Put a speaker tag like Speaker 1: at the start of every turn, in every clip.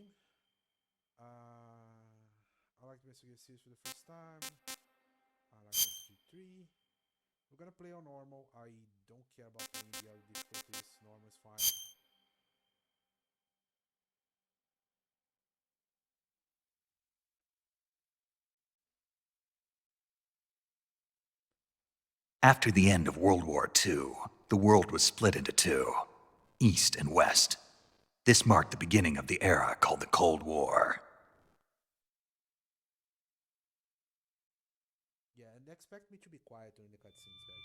Speaker 1: game. I like to investigate series for the first time. I like SG3. We're gonna play on normal. I don't care about playing the other difficulties. Normal is fine.
Speaker 2: After the end of World War II, the world was split into two, East and West. This marked the beginning of the era called the Cold War.
Speaker 1: Yeah, and expect me to be quiet during the cutscenes, guys.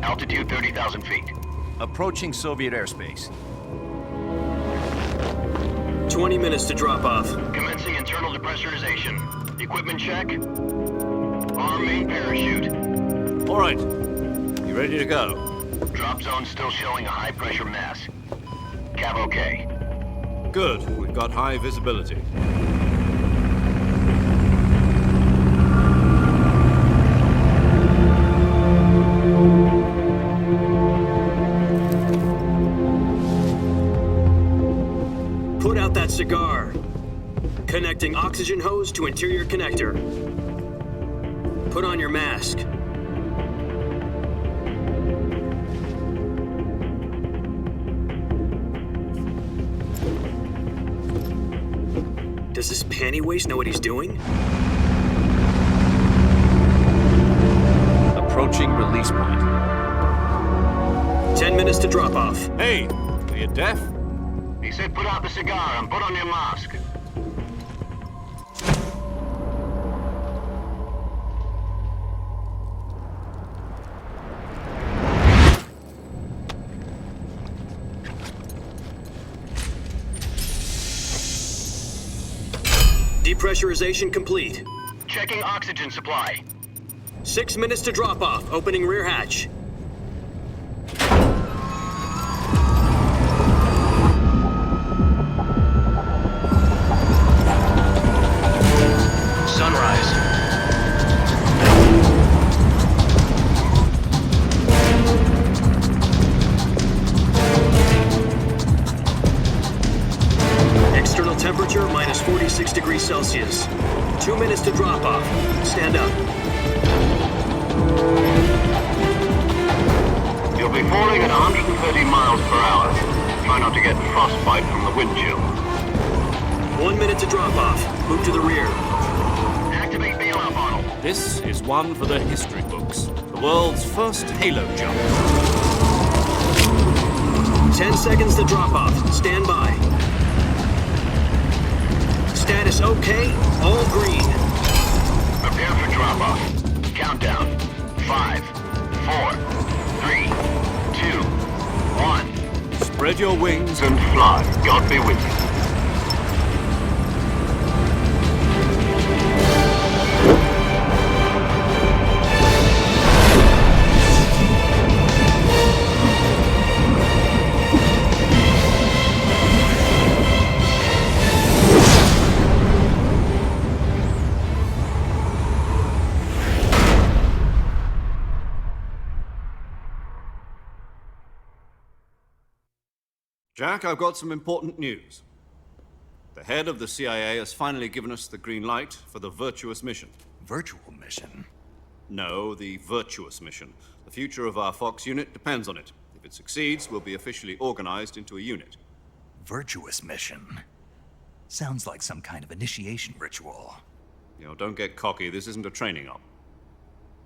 Speaker 3: Altitude 30,000 feet.
Speaker 4: Approaching Soviet airspace.
Speaker 5: 20 minutes to drop off.
Speaker 3: Commencing internal depressurization. Equipment check. Arm main parachute.
Speaker 4: All right. You ready to go?
Speaker 3: Drop zone still showing a high pressure mass. Cav okay.
Speaker 4: Good. We've got high visibility.
Speaker 5: Put out that cigar. Connecting oxygen hose to interior connector. Put on your mask. Does this panty waste know what he's doing?
Speaker 4: Approaching release point.
Speaker 5: 10 minutes to drop off.
Speaker 4: Hey, are you deaf?
Speaker 3: He said put out the cigar and put on your mask.
Speaker 5: Depressurization complete.
Speaker 3: Checking oxygen supply.
Speaker 5: 6 minutes to drop off. Opening rear hatch.
Speaker 3: Sunrise.
Speaker 5: External temperature minus 46 degrees Celsius. 2 minutes to drop off. Stand up.
Speaker 3: You'll be falling at 130 miles per hour. Try not to get frostbite from the wind chill.
Speaker 5: 1 minute to drop off. Move to the rear.
Speaker 3: Activate bailout model.
Speaker 4: This is one for the history books. The world's first halo jump.
Speaker 5: 10 seconds to drop off. Stand by. Status okay. All green.
Speaker 3: Prepare for drop-off. Countdown. 5, 4, 3, 2, 1.
Speaker 4: Spread your wings
Speaker 3: And fly. God be with you.
Speaker 4: Jack, I've got some important news. The head of the CIA has finally given us the green light for the Virtuous mission.
Speaker 2: Virtual mission?
Speaker 4: No, the Virtuous mission. The future of our Fox unit depends on it. If it succeeds, we'll be officially organized into a unit.
Speaker 2: Virtuous mission? Sounds like some kind of initiation ritual.
Speaker 4: You know, don't get cocky. This isn't a training op.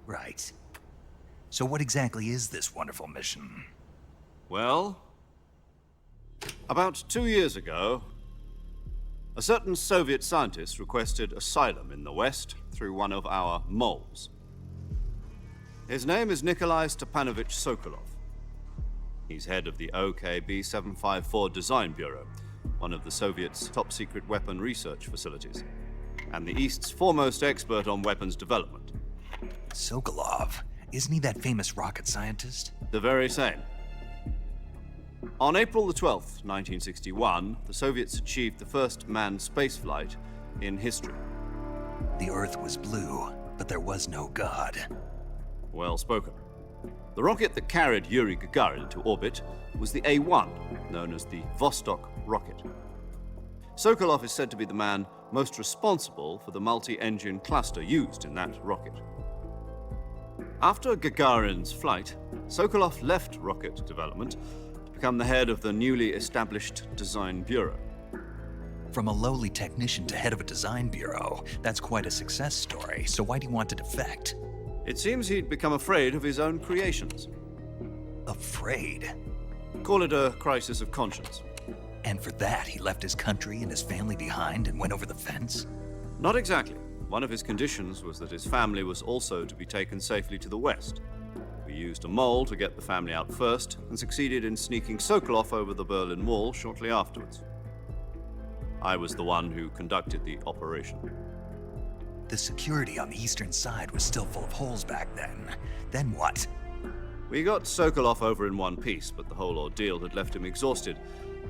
Speaker 2: Right. So what exactly is this wonderful mission?
Speaker 4: Well, about 2 years ago, a certain Soviet scientist requested asylum in the West through one of our moles. His name is Nikolai Stepanovich Sokolov. He's head of the OKB 754 Design Bureau, one of the Soviets' top-secret weapon research facilities, and the East's foremost expert on weapons development.
Speaker 2: Sokolov, isn't he that famous rocket scientist?
Speaker 4: The very same. On April the 12th, 1961, the Soviets achieved the first manned spaceflight in history.
Speaker 2: The Earth was blue, but there was no God.
Speaker 4: Well spoken. The rocket that carried Yuri Gagarin to orbit was the A-1, known as the Vostok rocket. Sokolov is said to be the man most responsible for the multi-engine cluster used in that rocket. After Gagarin's flight, Sokolov left rocket development to become the head of the newly established Design Bureau.
Speaker 2: From a lowly technician to head of a design bureau, that's quite a success story, so why do you want to defect?
Speaker 4: It seems he'd become afraid of his own creations.
Speaker 2: Afraid?
Speaker 4: Call it a crisis of conscience.
Speaker 2: And for that, he left his country and his family behind and went over the fence?
Speaker 4: Not exactly. One of his conditions was that his family was also to be taken safely to the west. We used a mole to get the family out first and succeeded in sneaking Sokolov over the Berlin Wall shortly afterwards. I was the one who conducted the operation.
Speaker 2: The security on the eastern side was still full of holes back then. Then what?
Speaker 4: We got Sokolov over in one piece, but the whole ordeal had left him exhausted,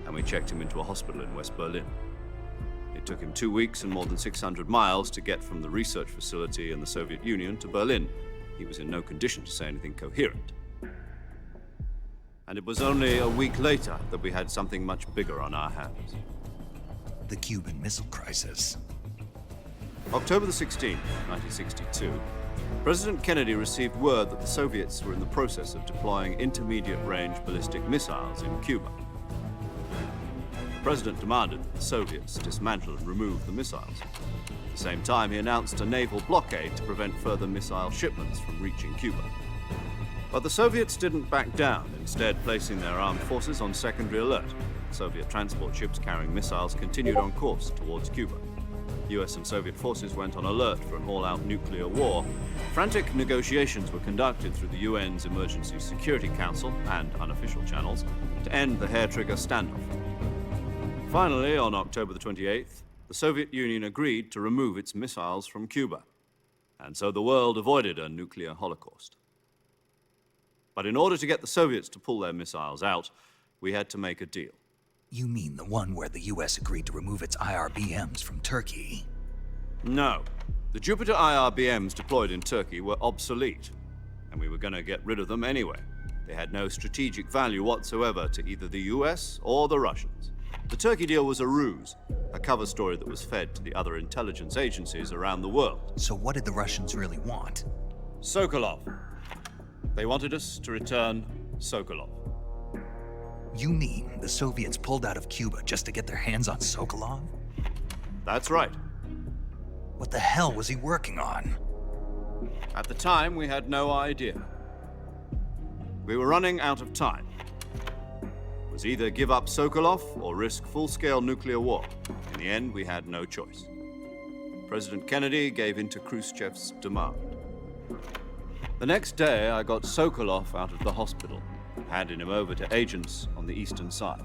Speaker 4: and we checked him into a hospital in West Berlin. It took him 2 weeks and more than 600 miles to get from the research facility in the Soviet Union to Berlin. He was in no condition to say anything coherent. And it was only a week later that we had something much bigger on our hands.
Speaker 2: The Cuban Missile Crisis.
Speaker 4: October the 16th, 1962, President Kennedy received word that the Soviets were in the process of deploying intermediate-range ballistic missiles in Cuba. The President demanded that the Soviets dismantle and remove the missiles. At the same time, he announced a naval blockade to prevent further missile shipments from reaching Cuba. But the Soviets didn't back down, instead placing their armed forces on secondary alert. Soviet transport ships carrying missiles continued on course towards Cuba. US and Soviet forces went on alert for an all-out nuclear war. Frantic negotiations were conducted through the UN's Emergency Security Council and unofficial channels to end the hair-trigger standoff. Finally, on October the 28th, the Soviet Union agreed to remove its missiles from Cuba. And so the world avoided a nuclear holocaust. But in order to get the Soviets to pull their missiles out, we had to make a deal.
Speaker 2: You mean the one where the US agreed to remove its IRBMs from Turkey?
Speaker 4: No. The Jupiter IRBMs deployed in Turkey were obsolete, and we were going to get rid of them anyway. They had no strategic value whatsoever to either the US or the Russians. The Turkey deal was a ruse, a cover story that was fed to the other intelligence agencies around the world.
Speaker 2: So what did the Russians really want?
Speaker 4: Sokolov. They wanted us to return Sokolov.
Speaker 2: You mean the Soviets pulled out of Cuba just to get their hands on Sokolov?
Speaker 4: That's right.
Speaker 2: What the hell was he working on?
Speaker 4: At the time, we had no idea. We were running out of time. It was either give up Sokolov or risk full-scale nuclear war. In the end, we had no choice. President Kennedy gave in to Khrushchev's demand. The next day, I got Sokolov out of the hospital, handing him over to agents on the eastern side.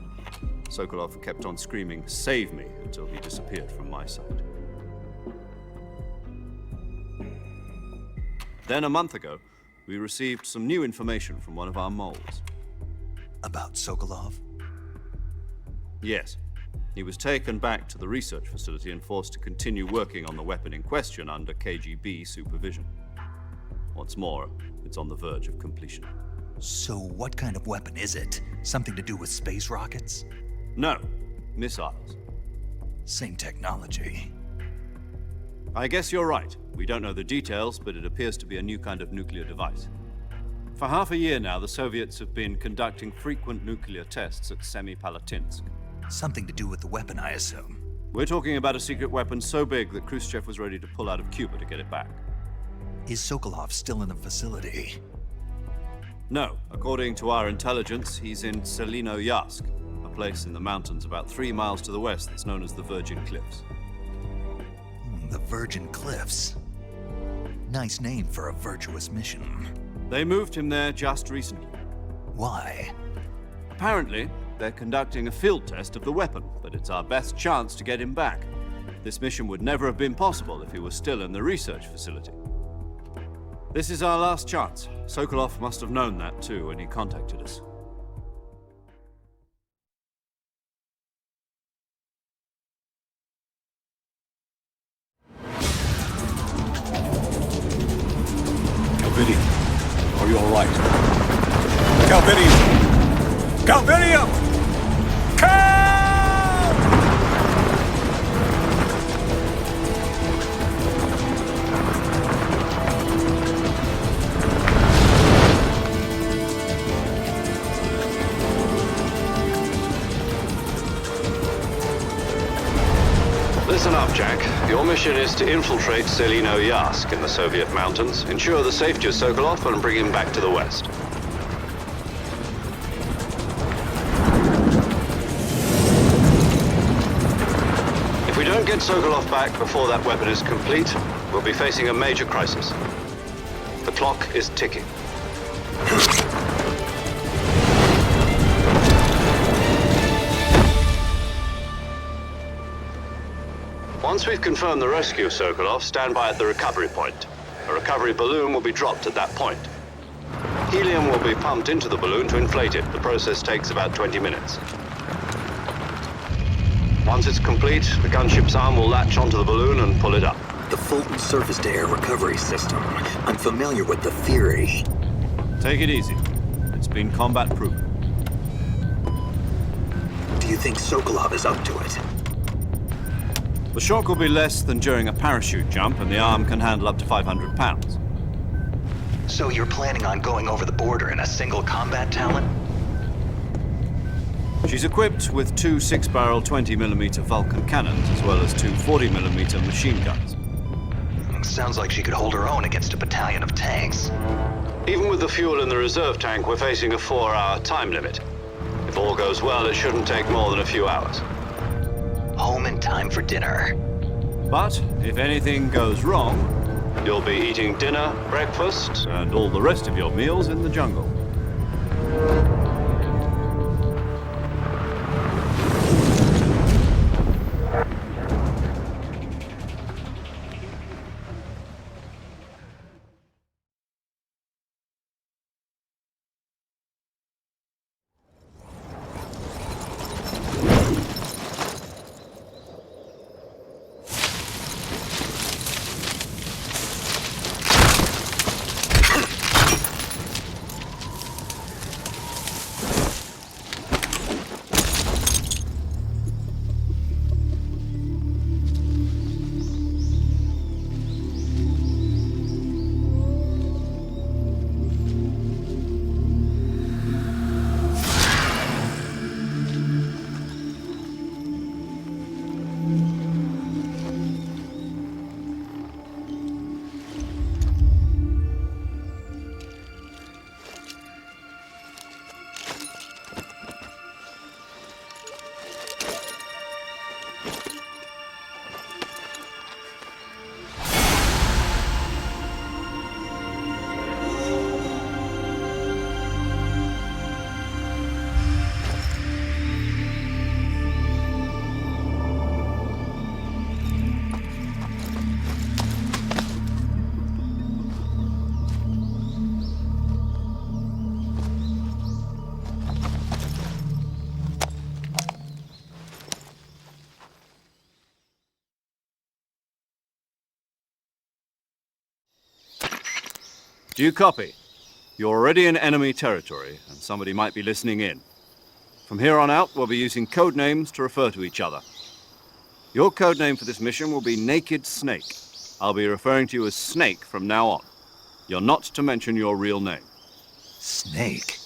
Speaker 4: Sokolov kept on screaming, "Save me," until he disappeared from my sight. Then a month ago, we received some new information from one of our moles.
Speaker 2: About Sokolov?
Speaker 4: Yes. He was taken back to the research facility and forced to continue working on the weapon in question under KGB supervision. What's more, it's on the verge of completion.
Speaker 2: So what kind of weapon is it? Something to do with space rockets?
Speaker 4: No, missiles.
Speaker 2: Same technology.
Speaker 4: I guess you're right. We don't know the details, but it appears to be a new kind of nuclear device. For half a year now, the Soviets have been conducting frequent nuclear tests at Semipalatinsk.
Speaker 2: Something to do with the weapon, I assume.
Speaker 4: We're talking about a secret weapon so big that Khrushchev was ready to pull out of Cuba to get it back.
Speaker 2: Is Sokolov still in the facility?
Speaker 4: No. According to our intelligence, he's in Selinoyarsk, a place in the mountains about 3 miles to the west that's known as the Virgin Cliffs.
Speaker 2: The Virgin Cliffs. Nice name for a virtuous mission.
Speaker 4: They moved him there just recently.
Speaker 2: Why?
Speaker 4: Apparently, they're conducting a field test of the weapon, but it's our best chance to get him back. This mission would never have been possible if he was still in the research facility. This is our last chance. Sokolov must have known that too when he contacted us.
Speaker 6: Calvidium, are you all right? Calvidium! Calvidium!
Speaker 3: Listen up, Jack. Your mission is to infiltrate Selino Yask in the Soviet mountains, ensure the safety of Sokolov, and bring him back to the West. If we don't get Sokolov back before that weapon is complete, we'll be facing a major crisis. The clock is ticking. Once we've confirmed the rescue of Sokolov, stand by at the recovery point. A recovery balloon will be dropped at that point. Helium will be pumped into the balloon to inflate it. The process takes about 20 minutes. Once it's complete, the gunship's arm will latch onto the balloon and pull it up.
Speaker 5: The Fulton surface-to-air recovery system. I'm familiar with the theory.
Speaker 4: Take it easy. It's been combat-proven.
Speaker 5: Do you think Sokolov is up to it?
Speaker 4: The shock will be less than during a parachute jump, and the arm can handle up to 500 pounds.
Speaker 2: So you're planning on going over the border in a single combat Talon?
Speaker 4: She's equipped with two 6-barrel 20mm Vulcan cannons, as well as two 40mm machine guns.
Speaker 2: Sounds like she could hold her own against a battalion of tanks.
Speaker 3: Even with the fuel in the reserve tank, we're facing a 4-hour time limit. If all goes well, it shouldn't take more than a few hours.
Speaker 2: Home in time for dinner.
Speaker 4: But if anything goes wrong,
Speaker 3: You'll be eating dinner, breakfast,
Speaker 4: and all the rest of your meals in the jungle. Do you copy? You're already in enemy territory, and somebody might be listening in. From here on out, we'll be using code names to refer to each other. Your code name for this mission will be Naked Snake. I'll be referring to you as Snake from now on. You're not to mention your real name.
Speaker 2: Snake?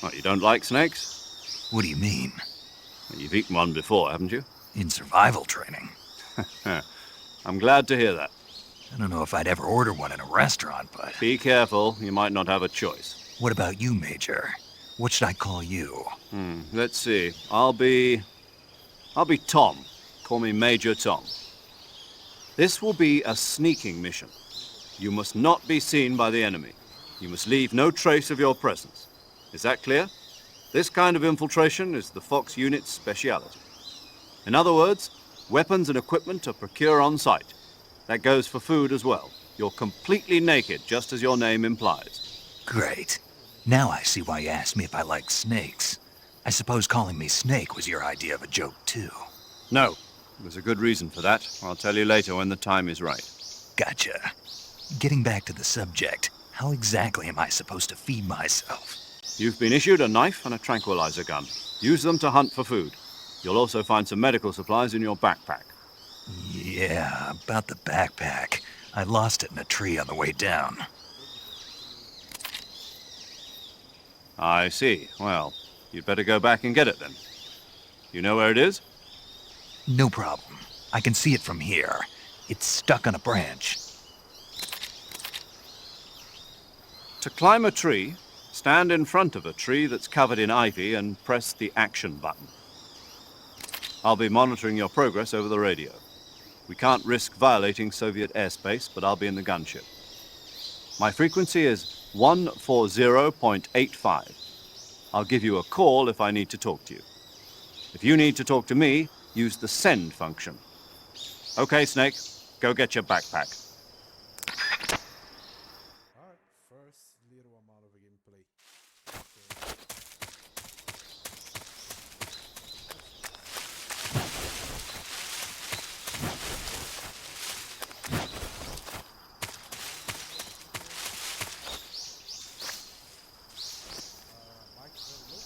Speaker 4: What, you don't like snakes?
Speaker 2: What do you mean?
Speaker 4: Well, you've eaten one before, haven't you?
Speaker 2: In survival training.
Speaker 4: I'm glad to hear that.
Speaker 2: I don't know if I'd ever order one in a restaurant, but...
Speaker 4: Be careful, you might not have a choice.
Speaker 2: What about you, Major? What should I call you?
Speaker 4: Let's see. I'll be Tom. Call me Major Tom. This will be a sneaking mission. You must not be seen by the enemy. You must leave no trace of your presence. Is that clear? This kind of infiltration is the Fox unit's speciality. In other words, weapons and equipment are procured on site. That goes for food as well. You're completely naked, just as your name implies.
Speaker 2: Great. Now I see why you asked me if I like snakes. I suppose calling me Snake was your idea of a joke, too.
Speaker 4: No, there's a good reason for that. I'll tell you later when the time is right.
Speaker 2: Gotcha. Getting back to the subject, how exactly am I supposed to feed myself?
Speaker 4: You've been issued a knife and a tranquilizer gun. Use them to hunt for food. You'll also find some medical supplies in your backpack.
Speaker 2: Yeah, about the backpack. I lost it in a tree on the way down.
Speaker 4: I see. Well, you'd better go back and get it then. You know where it is?
Speaker 2: No problem. I can see it from here. It's stuck on a branch.
Speaker 4: To climb a tree, stand in front of a tree that's covered in ivy and press the action button. I'll be monitoring your progress over the radio. We can't risk violating Soviet airspace, but I'll be in the gunship. My frequency is 140.85. I'll give you a call if I need to talk to you. If you need to talk to me, use the send function. Okay, Snake, go get your backpack.
Speaker 1: Alright, first little amount of gameplay. Mic very low.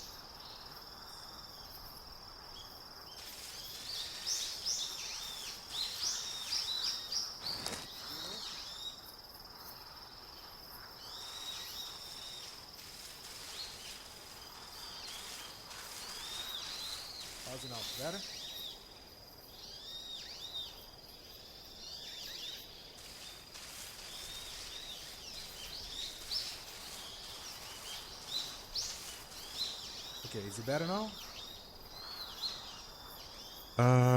Speaker 1: How's it now? Better? Okay, is it better now?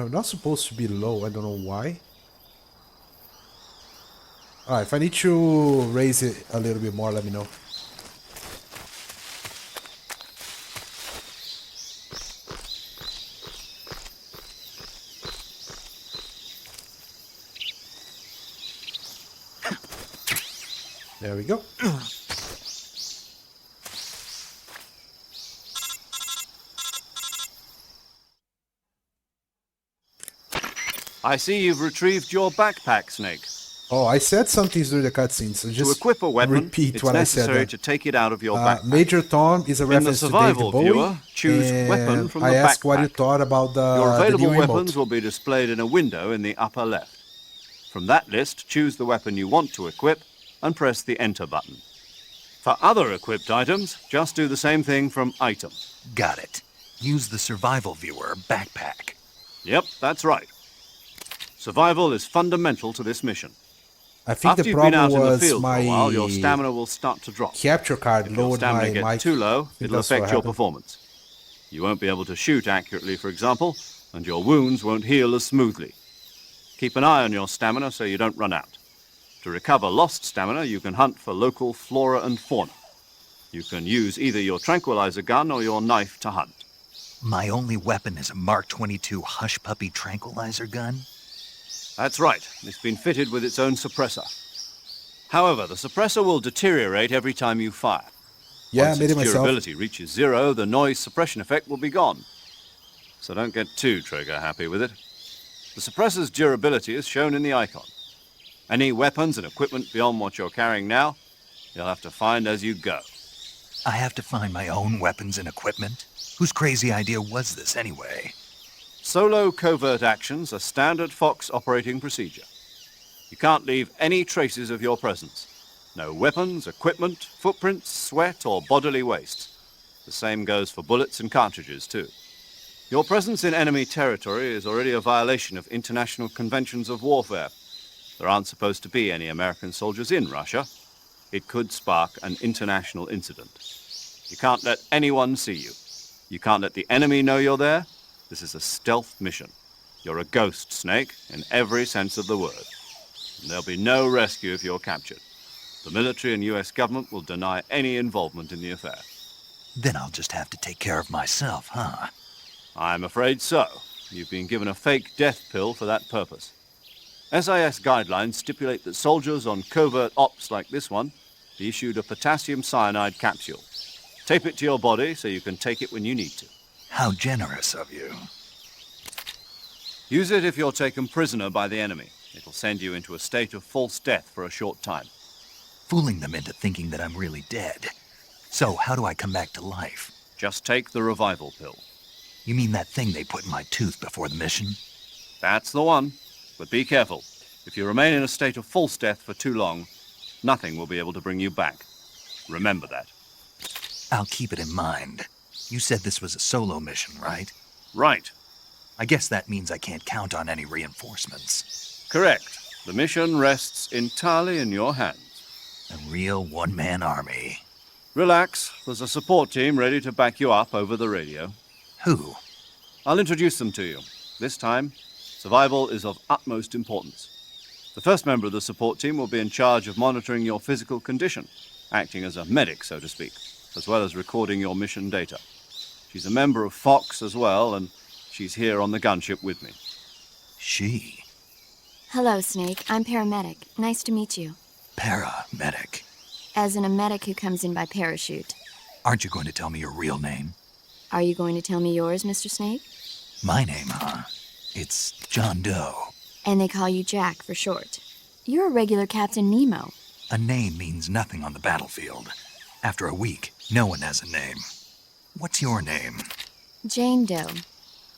Speaker 1: Not supposed to be low, I don't know why. Alright, if I need to raise it a little bit more, let me know. There we go.
Speaker 4: I see you've retrieved your backpack, Snake.
Speaker 1: Oh, I said something during the cutscene, so
Speaker 4: To
Speaker 1: just
Speaker 4: equip a weapon,
Speaker 1: repeat
Speaker 4: it's
Speaker 1: what I said.
Speaker 4: necessary to take it out of your backpack.
Speaker 1: Major Tom is a
Speaker 4: In the
Speaker 1: reference to
Speaker 4: survival
Speaker 1: David Bowie.
Speaker 4: viewer, choose weapon
Speaker 1: And
Speaker 4: from
Speaker 1: I
Speaker 4: the
Speaker 1: asked what you
Speaker 4: backpack.
Speaker 1: thought about
Speaker 4: Your
Speaker 1: the
Speaker 4: available
Speaker 1: new
Speaker 4: weapons
Speaker 1: emote.
Speaker 4: will be displayed in a window in the upper left. From that list, choose the weapon you want to equip and press the Enter button. For other equipped items, just do the same thing from Item.
Speaker 2: Got it. Use the survival viewer backpack.
Speaker 4: Yep, that's right. Survival is fundamental to this mission.
Speaker 1: I think
Speaker 4: After
Speaker 1: the
Speaker 4: you've been out
Speaker 1: problem
Speaker 4: in the
Speaker 1: was
Speaker 4: field for a while, your
Speaker 1: my
Speaker 4: stamina will start to drop.
Speaker 1: capture card
Speaker 4: If your
Speaker 1: load
Speaker 4: stamina
Speaker 1: my
Speaker 4: gets
Speaker 1: mic.
Speaker 4: too low,
Speaker 1: I think
Speaker 4: it'll
Speaker 1: that's what
Speaker 4: affect your
Speaker 1: happened.
Speaker 4: performance. You won't be able to shoot accurately, for example, and your wounds won't heal as smoothly. Keep an eye on your stamina so you don't run out. To recover lost stamina, you can hunt for local flora and fauna. You can use either your tranquilizer gun or your knife to hunt.
Speaker 2: My only weapon is a Mark 22 Hush Puppy tranquilizer gun?
Speaker 4: That's right. It's been fitted with its own suppressor. However, the suppressor will deteriorate every time you fire.
Speaker 1: Yeah, I
Speaker 4: Once
Speaker 1: made
Speaker 4: its
Speaker 1: it myself.
Speaker 4: durability reaches 0, the noise suppression effect will be gone. So don't get too trigger happy with it. The suppressor's durability is shown in the icon. Any weapons and equipment beyond what you're carrying now, you'll have to find as you go.
Speaker 2: I have to find my own weapons and equipment? Whose crazy idea was this anyway?
Speaker 4: Solo covert actions are standard Fox operating procedure. You can't leave any traces of your presence. No weapons, equipment, footprints, sweat, or bodily waste. The same goes for bullets and cartridges, too. Your presence in enemy territory is already a violation of international conventions of warfare. There aren't supposed to be any American soldiers in Russia. It could spark an international incident. You can't let anyone see you. You can't let the enemy know you're there. This is a stealth mission. You're a ghost, Snake, in every sense of the word. And there'll be no rescue if you're captured. The military and US government will deny any involvement in the affair.
Speaker 2: Then I'll just have to take care of myself, huh?
Speaker 4: I'm afraid so. You've been given a fake death pill for that purpose. SIS guidelines stipulate that soldiers on covert ops like this one be issued a potassium cyanide capsule. Tape it to your body so you can take it when you need to.
Speaker 2: How generous of you.
Speaker 4: Use it if you're taken prisoner by the enemy. It'll send you into a state of false death for a short time.
Speaker 2: Fooling them into thinking that I'm really dead. So, how do I come back to life?
Speaker 4: Just take the revival pill.
Speaker 2: You mean that thing they put in my tooth before the mission?
Speaker 4: That's the one. But be careful. If you remain in a state of false death for too long, nothing will be able to bring you back. Remember that.
Speaker 2: I'll keep it in mind. You said this was a solo mission, right?
Speaker 4: Right.
Speaker 2: I guess that means I can't count on any reinforcements.
Speaker 4: Correct. The mission rests entirely in your hands.
Speaker 2: A real one-man army.
Speaker 4: Relax. There's a support team ready to back you up over the radio.
Speaker 2: Who?
Speaker 4: I'll introduce them to you. This time, survival is of utmost importance. The first member of the support team will be in charge of monitoring your physical condition, acting as a medic, so to speak, as well as recording your mission data. She's a member of Fox as well, and she's here on the gunship with me.
Speaker 2: She?
Speaker 7: Hello, Snake. I'm paramedic. Nice to meet you.
Speaker 2: Paramedic.
Speaker 7: As in a medic who comes in by parachute.
Speaker 2: Aren't you going to tell me your real name?
Speaker 7: Are you going to tell me yours, Mr. Snake?
Speaker 2: My name, huh? It's John Doe.
Speaker 7: And they call you Jack for short. You're a regular Captain Nemo.
Speaker 2: A name means nothing on the battlefield. After a week, no one has a name. What's your name?
Speaker 7: Jane Doe.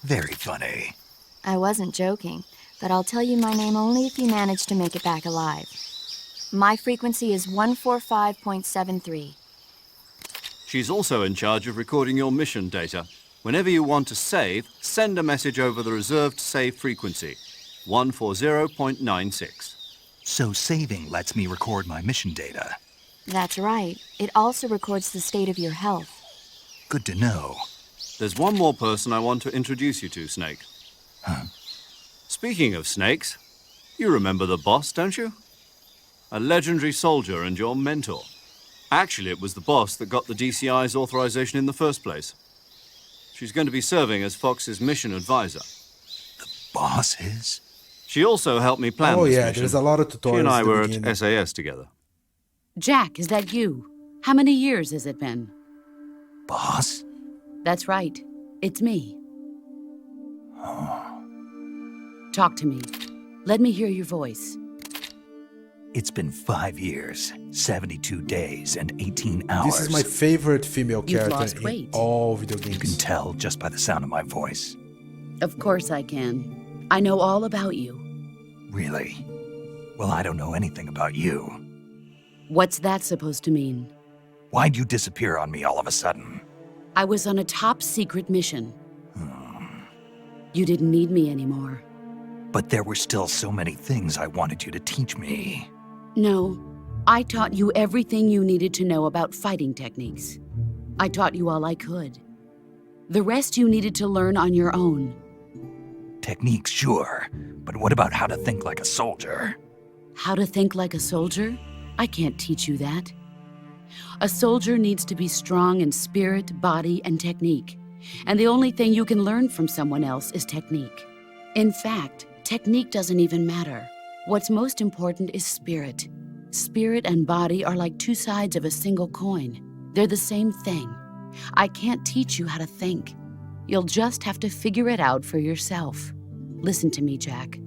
Speaker 2: Very funny.
Speaker 7: I wasn't joking, but I'll tell you my name only if you manage to make it back alive. My frequency is 145.73.
Speaker 4: She's also in charge of recording your mission data. Whenever you want to save, send a message over the reserved save frequency, 140.96.
Speaker 2: So saving lets me record my mission data.
Speaker 7: That's right. It also records the state of your health.
Speaker 2: Good to know.
Speaker 4: There's one more person I want to introduce you to, Snake.
Speaker 2: Huh?
Speaker 4: Speaking of snakes, you remember the boss, don't you? A legendary soldier and your mentor. Actually, it was the boss that got the DCI's authorization in the first place. She's going to be serving as Fox's mission advisor.
Speaker 2: Boss is?
Speaker 4: She also helped me plan this mission.
Speaker 1: There's a lot of tutorials.
Speaker 4: She and I
Speaker 1: at the
Speaker 4: were
Speaker 1: beginning.
Speaker 4: at SAS together.
Speaker 8: Jack, is that you? How many years has it been?
Speaker 2: Boss?
Speaker 8: That's right. It's me. Talk to me. Let me hear your voice.
Speaker 2: It's been 5 years, 72 days, and 18 hours.
Speaker 1: This is my favorite female
Speaker 8: You've
Speaker 1: character
Speaker 8: lost
Speaker 1: in
Speaker 8: weight.
Speaker 1: all video games.
Speaker 2: You can tell just by the sound of my voice.
Speaker 8: Of course I can. I know all about you.
Speaker 2: Really? Well, I don't know anything about you.
Speaker 8: What's that supposed to mean?
Speaker 2: Why'd you disappear on me all of a sudden?
Speaker 8: I was on a top secret mission. You didn't need me anymore.
Speaker 2: But there were still so many things I wanted you to teach me.
Speaker 8: No, I taught you everything you needed to know about fighting techniques. I taught you all I could. The rest you needed to learn on your own.
Speaker 2: Techniques, sure. But what about how to think like a soldier?
Speaker 8: How to think like a soldier? I can't teach you that. A soldier needs to be strong in spirit, body, and technique. And the only thing you can learn from someone else is technique. In fact, technique doesn't even matter. What's most important is spirit. Spirit and body are like two sides of a single coin. They're the same thing. I can't teach you how to think. You'll just have to figure it out for yourself. Listen to me, Jack.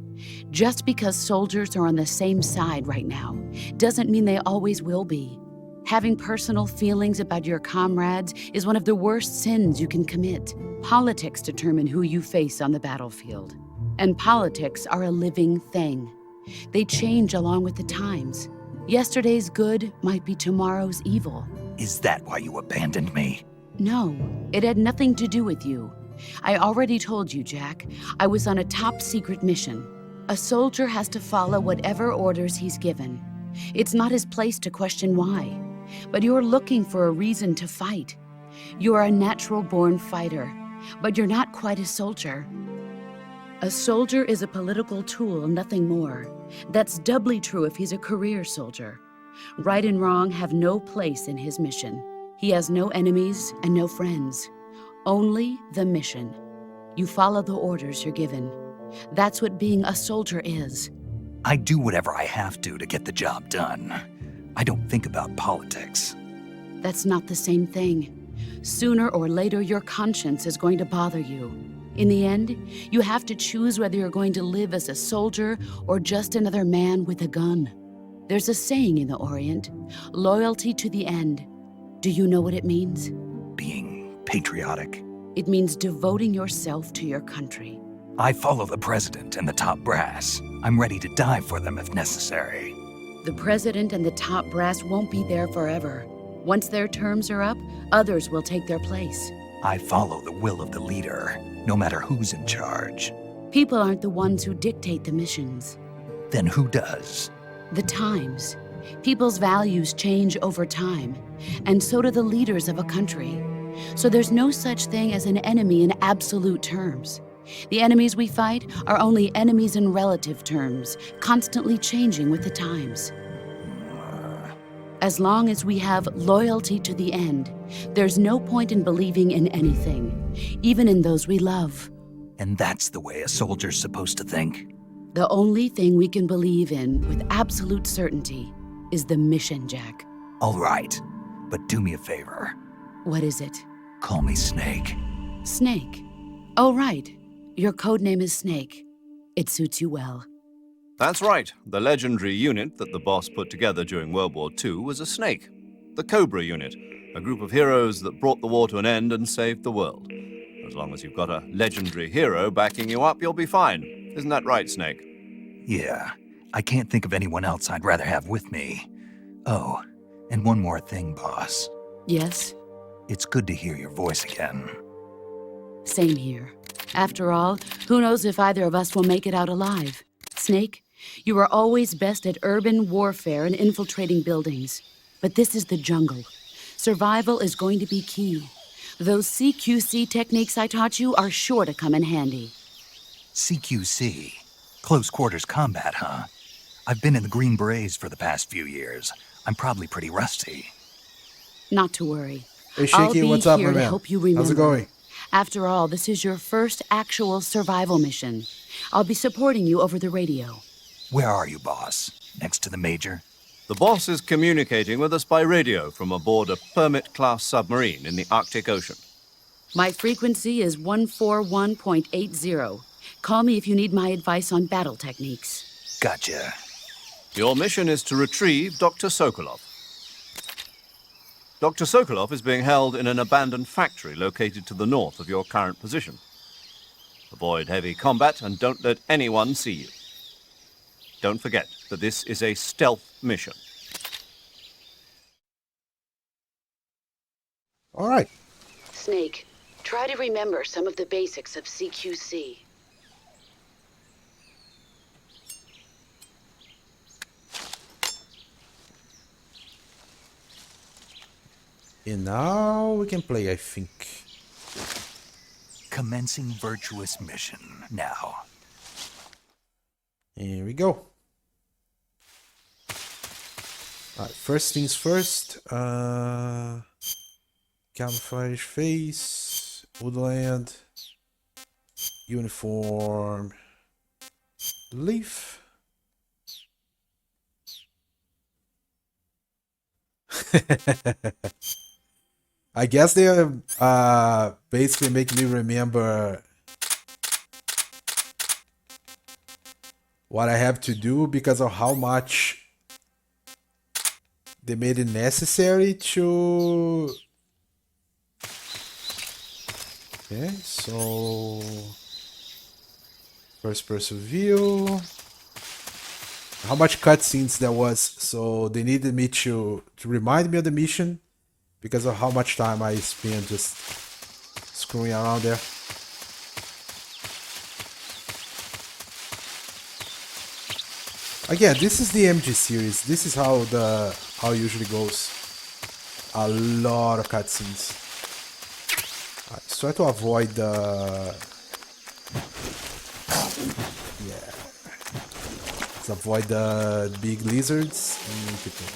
Speaker 8: Just because soldiers are on the same side right now doesn't mean they always will be. Having personal feelings about your comrades is one of the worst sins you can commit. Politics determine who you face on the battlefield. And politics are a living thing. They change along with the times. Yesterday's good might be tomorrow's evil.
Speaker 2: Is that why you abandoned me?
Speaker 8: No, it had nothing to do with you. I already told you, Jack. I was on a top secret mission. A soldier has to follow whatever orders he's given. It's not his place to question why. But you're looking for a reason to fight. You're a natural-born fighter, but you're not quite a soldier. A soldier is a political tool, nothing more. That's doubly true if he's a career soldier. Right and wrong have no place in his mission. He has no enemies and no friends. Only the mission. You follow the orders you're given. That's what being a soldier is.
Speaker 2: I do whatever I have to get the job done. I don't think about politics.
Speaker 8: That's not the same thing. Sooner or later, your conscience is going to bother you. In the end, you have to choose whether you're going to live as a soldier or just another man with a gun. There's a saying in the Orient, loyalty to the end. Do you know what it means?
Speaker 2: Being patriotic.
Speaker 8: It means devoting yourself to your country.
Speaker 2: I follow the president and the top brass. I'm ready to die for them if necessary.
Speaker 8: The president and the top brass won't be there forever. Once their terms are up, others will take their place.
Speaker 2: I follow the will of the leader, no matter who's in charge.
Speaker 8: People aren't the ones who dictate the missions.
Speaker 2: Then who does?
Speaker 8: The times. People's values change over time, and so do the leaders of a country. So there's no such thing as an enemy in absolute terms. The enemies we fight are only enemies in relative terms, constantly changing with the times. As long as we have loyalty to the end, there's no point in believing in anything, even in those we love.
Speaker 2: And that's the way a soldier's supposed to think?
Speaker 8: The only thing we can believe in with absolute certainty is the mission, Jack.
Speaker 2: All right, but do me a favor.
Speaker 8: What is it?
Speaker 2: Call me Snake.
Speaker 8: Snake. Oh, right. Your code name is Snake. It suits you well.
Speaker 4: That's right. The legendary unit that the boss put together during World War II was a snake. The Cobra unit, a group of heroes that brought the war to an end and saved the world. As long as you've got a legendary hero backing you up, you'll be fine. Isn't that right, Snake?
Speaker 2: Yeah, I can't think of anyone else I'd rather have with me. Oh, and one more thing, boss.
Speaker 8: Yes?
Speaker 2: It's good to hear your voice again.
Speaker 8: Same here. After all, who knows if either of us will make it out alive? Snake, you are always best at urban warfare and infiltrating buildings. But this is the jungle. Survival is going to be key. Those CQC techniques I taught you are sure to come in handy.
Speaker 2: CQC? Close quarters combat, huh? I've been in the Green Berets for the past few years. I'm probably pretty rusty.
Speaker 8: Not to worry.
Speaker 1: Hey,
Speaker 8: I'll
Speaker 1: Shaky,
Speaker 8: be
Speaker 1: what's up,
Speaker 8: here
Speaker 1: my
Speaker 8: to
Speaker 1: man?
Speaker 8: help you remember.
Speaker 1: How's it going?
Speaker 8: After all, this is your first actual survival mission. I'll be supporting you over the radio.
Speaker 2: Where are you, boss? Next to the Major?
Speaker 4: The boss is communicating with us by radio from aboard a Permit-class submarine in the Arctic Ocean.
Speaker 8: My frequency is 141.80. Call me if you need my advice on battle techniques.
Speaker 2: Gotcha.
Speaker 4: Your mission is to retrieve Dr. Sokolov. Dr. Sokolov is being held in an abandoned factory located to the north of your current position. Avoid heavy combat and don't let anyone see you. Don't forget that this is a stealth mission.
Speaker 1: All right.
Speaker 8: Snake, try to remember some of the basics of CQC.
Speaker 1: And now we can play, I think.
Speaker 2: Commencing virtuous mission now.
Speaker 1: Here we go. Alright, first things first. Camouflage face, woodland, uniform, leaf. I guess they are basically making me remember what I have to do because of how much they made it necessary to... Okay, so... First person view... How much cutscenes there was, so they needed me to remind me of the mission because of how much time I spent just screwing around there. Again, this is the MG series. This is how it usually goes. A lot of cutscenes. Alright, let's try to avoid the... Yeah. Let's avoid the big lizards and keep going.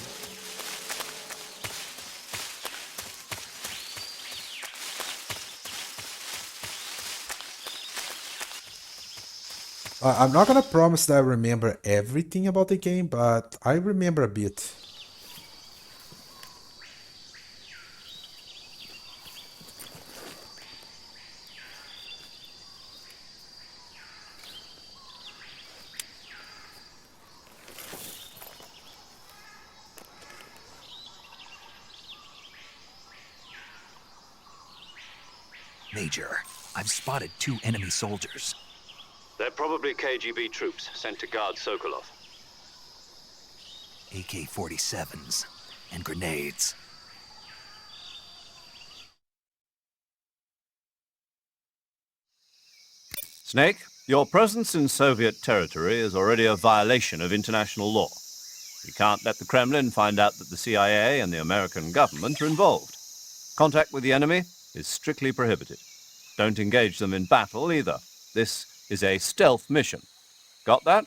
Speaker 1: I'm not gonna promise that I remember everything about the game, but I remember a bit.
Speaker 2: Major, I've spotted 2 enemy soldiers.
Speaker 3: They're probably KGB troops sent to guard Sokolov.
Speaker 2: AK-47s and grenades.
Speaker 4: Snake, your presence in Soviet territory is already a violation of international law. We can't let the Kremlin find out that the CIA and the American government are involved. Contact with the enemy is strictly prohibited. Don't engage them in battle either. This is a stealth mission. Got that?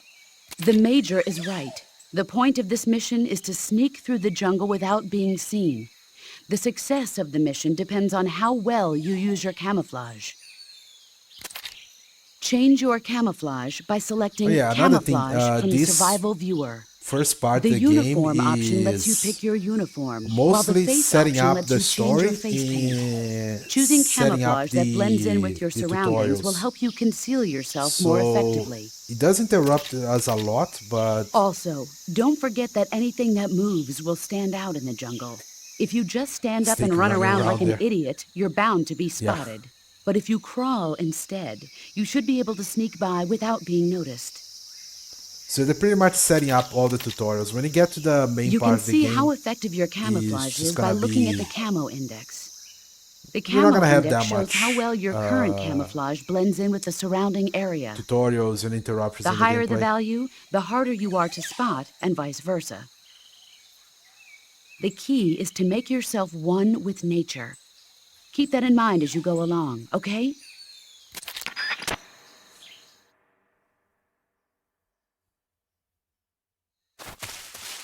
Speaker 8: The Major is right. The point of this mission is to sneak through the jungle without being seen. The success of the mission depends on how well you use your camouflage. Change your camouflage by selecting
Speaker 1: Oh, yeah, another thing,
Speaker 8: camouflage from the
Speaker 1: this
Speaker 8: survival viewer.
Speaker 1: First part
Speaker 8: The
Speaker 1: of the game
Speaker 8: uniform option lets you
Speaker 1: is
Speaker 8: pick your uniform, while
Speaker 1: mostly
Speaker 8: the face
Speaker 1: setting
Speaker 8: option
Speaker 1: up
Speaker 8: lets
Speaker 1: the
Speaker 8: you change
Speaker 1: story
Speaker 8: your face paint.
Speaker 1: and
Speaker 8: Choosing
Speaker 1: setting up
Speaker 8: camouflage that blends in with your
Speaker 1: the
Speaker 8: surroundings will
Speaker 1: tutorials.
Speaker 8: help you conceal yourself more
Speaker 1: So
Speaker 8: effectively.
Speaker 1: it does interrupt us a lot, but
Speaker 8: Also, don't forget that anything that moves will stand out in the jungle. If you just stand up
Speaker 1: Stick
Speaker 8: and run
Speaker 1: running
Speaker 8: around
Speaker 1: around
Speaker 8: like an
Speaker 1: there.
Speaker 8: idiot, you're bound to be
Speaker 1: Yeah.
Speaker 8: spotted. But if you crawl instead, you should be able to sneak by without being noticed.
Speaker 1: so they're pretty much setting up all the tutorials. When you get to the main
Speaker 8: You
Speaker 1: part
Speaker 8: can
Speaker 1: of the
Speaker 8: see
Speaker 1: game,
Speaker 8: how effective your camouflage
Speaker 1: just
Speaker 8: is by
Speaker 1: gonna
Speaker 8: looking at
Speaker 1: be-
Speaker 8: the camo index. The
Speaker 1: You're not
Speaker 8: camo
Speaker 1: gonna have
Speaker 8: index
Speaker 1: that
Speaker 8: shows
Speaker 1: much,
Speaker 8: how well your current camouflage blends in with the surrounding area.
Speaker 1: tutorials and interruptions
Speaker 8: The
Speaker 1: in the
Speaker 8: higher the
Speaker 1: gameplay.
Speaker 8: value, the harder you are to spot, and vice versa. The key is to make yourself one with nature. Keep that in mind as you go along, okay?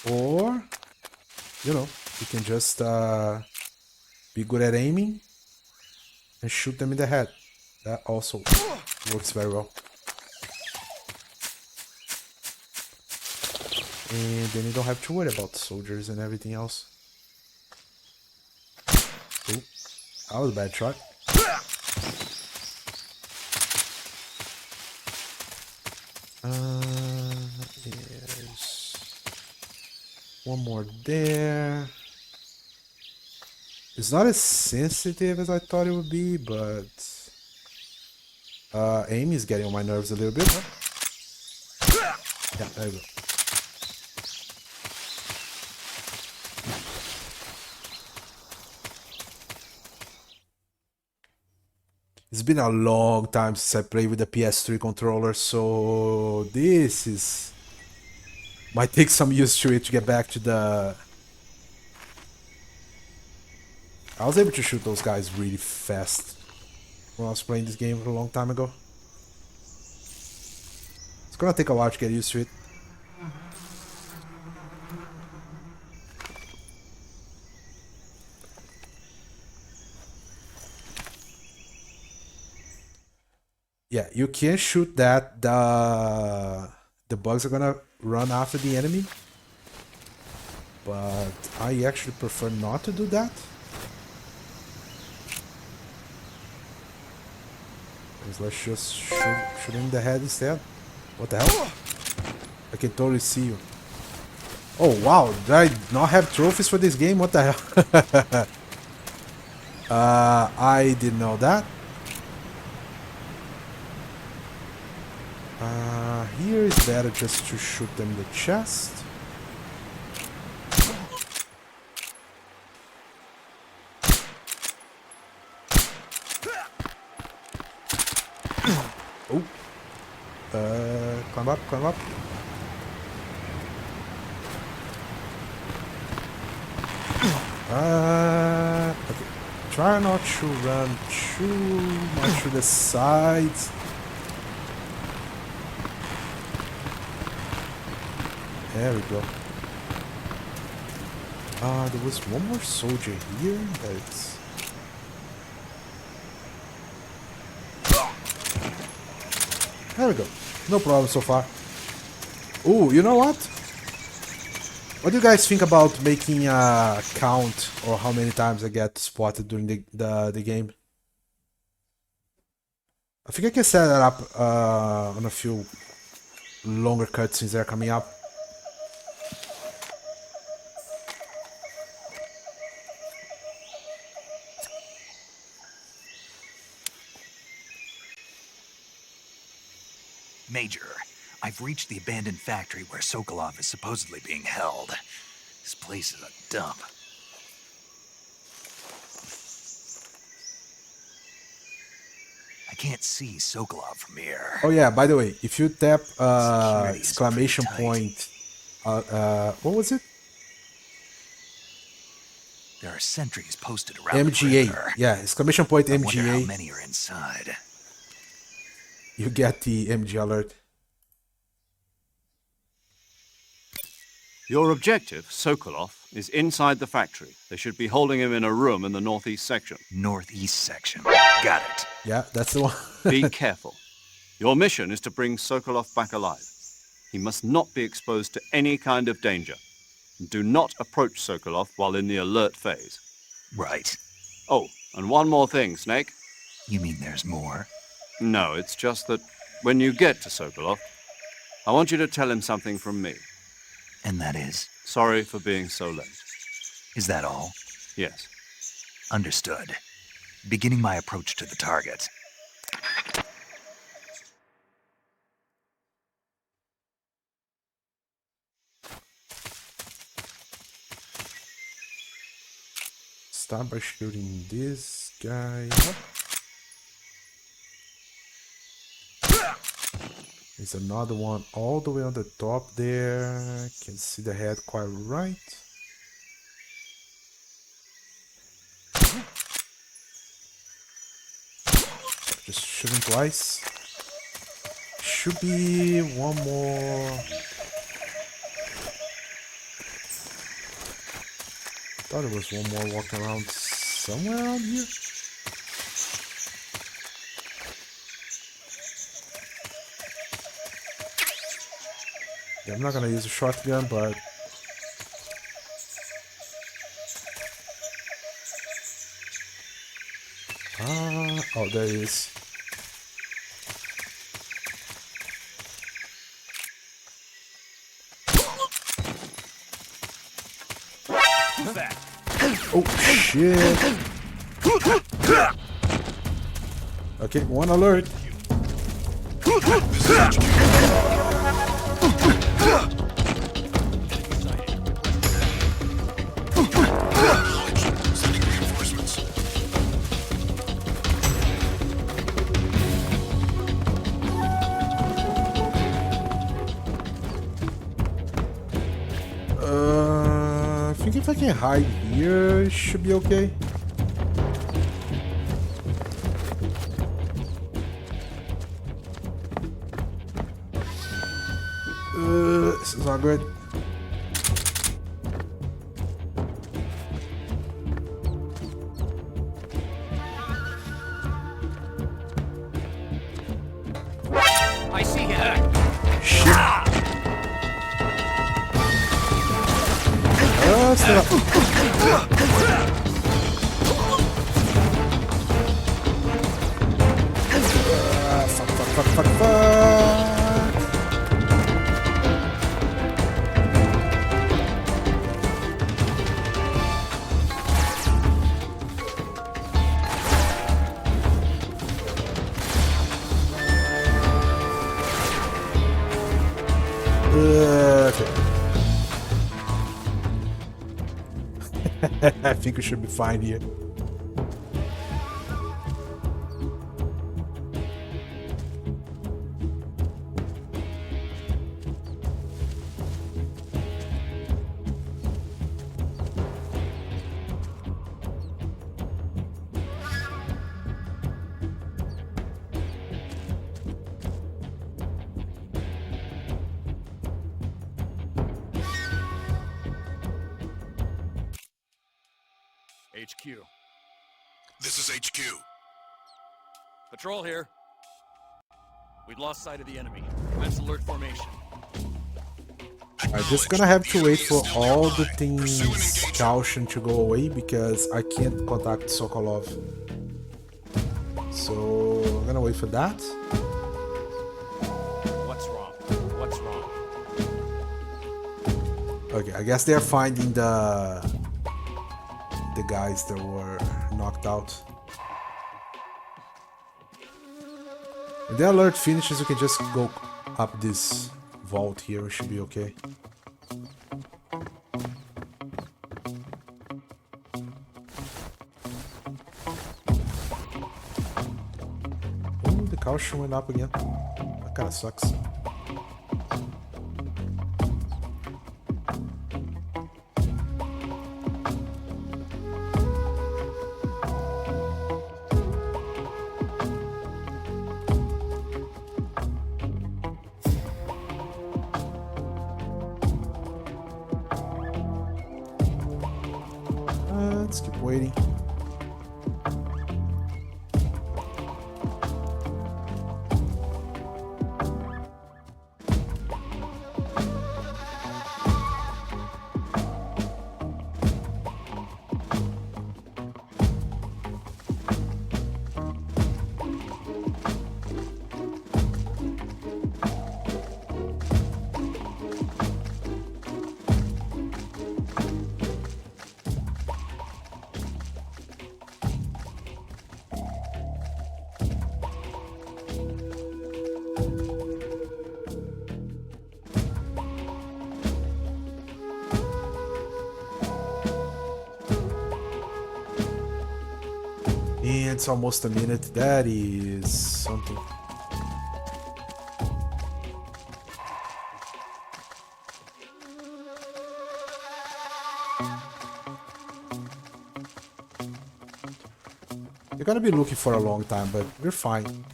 Speaker 1: Or, you know, you can just be good at aiming and shoot them in the head. That also works very well. And then you don't have to worry about soldiers and everything else. Ooh, that was a bad shot. There's one more there. It's not as sensitive as I thought it would be, but aim is getting on my nerves a little bit. Yeah, there you go. It's been a long time since I played with the PS3 controller, so this is... might take some used to it to get back to the... I was able to shoot those guys really fast when I was playing this game a long time ago. It's gonna take a while to get used to it. Yeah, you can shoot that. The bugs are gonna run after the enemy, but I actually prefer not to do that. Let's just shoot him in the head instead. What the hell? I can totally see you. Oh wow, did I not have trophies for this game? What the hell? I didn't know that. Here is better just to shoot them in the chest. Oh. Climb up, climb up. Okay. Try not to run too much to the sides. There we go. There was one more soldier here. That's... There we go. No problem so far. Ooh, you know what? What do you guys think about making a count or how many times I get spotted during the game? I think I can set that up on a few longer cutscenes that are coming up.
Speaker 2: Major, I've reached the abandoned factory where Sokolov is supposedly being held. This place is a dump. I can't see Sokolov from here.
Speaker 1: Oh yeah, by the way, if you tap
Speaker 2: Security is
Speaker 1: exclamation
Speaker 2: pretty tight.
Speaker 1: point, what was it?
Speaker 2: There are sentries posted around the
Speaker 1: MGA.
Speaker 2: perimeter.
Speaker 1: Yeah, exclamation point
Speaker 2: I wonder how
Speaker 1: MGA.
Speaker 2: many are inside.
Speaker 1: You get the MG alert.
Speaker 4: Your objective, Sokolov, is inside the factory. They should be holding him in a room in the northeast section.
Speaker 2: Northeast section. Got it.
Speaker 1: Yeah, that's the one.
Speaker 4: Be careful. Your mission is to bring Sokolov back alive. He must not be exposed to any kind of danger. Do not approach Sokolov while in the alert phase.
Speaker 2: Right.
Speaker 4: Oh, and one more thing, Snake.
Speaker 2: You mean there's more?
Speaker 4: No, it's just that when you get to Sokolov, I want you to tell him something from me.
Speaker 2: And that is?
Speaker 4: Sorry for being so late.
Speaker 2: Is that all?
Speaker 4: Yes.
Speaker 2: Understood. Beginning my approach to the target.
Speaker 1: Start by shooting this guy. There's another one all the way on the top there. Can see the head quite right. Just shoot him twice. Should be one more. Thought there was one more walking around somewhere around here. Yeah, I'm not gonna use a shotgun, but oh, there he is. Oh shit! Okay, one alert. I think if I can hide here, it should be okay. This is not good.
Speaker 5: I see him.
Speaker 1: Still up. Fuck. Okay. I think we should be fine here.
Speaker 6: HQ. This is HQ. Patrol here. We'd lost sight of the enemy.
Speaker 9: Commence alert formation.
Speaker 1: I'm just gonna have to wait for all the things caution to go away because I can't contact Sokolov. So I'm gonna wait for that.
Speaker 9: What's wrong? What's wrong?
Speaker 1: Okay, I guess they're finding the guys that were knocked out. When the alert finishes, we can just go up this vault here. We should be okay. Oh, the caution went up again. That kind of sucks. Let's keep waiting. And it's almost a minute. That is something. You're gonna be looking for a long time, but we're fine.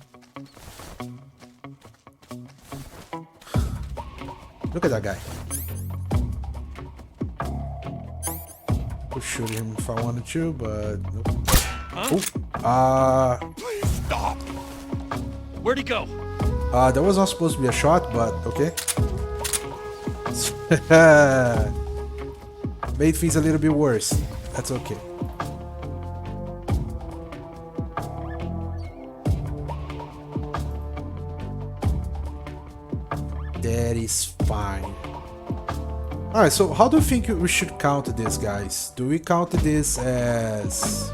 Speaker 1: Look at that guy. Could shoot him if I wanted to, but nope.
Speaker 9: Huh? Stop! Where'd he go?
Speaker 1: That was not supposed to be a shot, but okay. Made things a little bit worse. That's okay. That is fine. Alright, so how do you think we should count this, guys? Do we count this as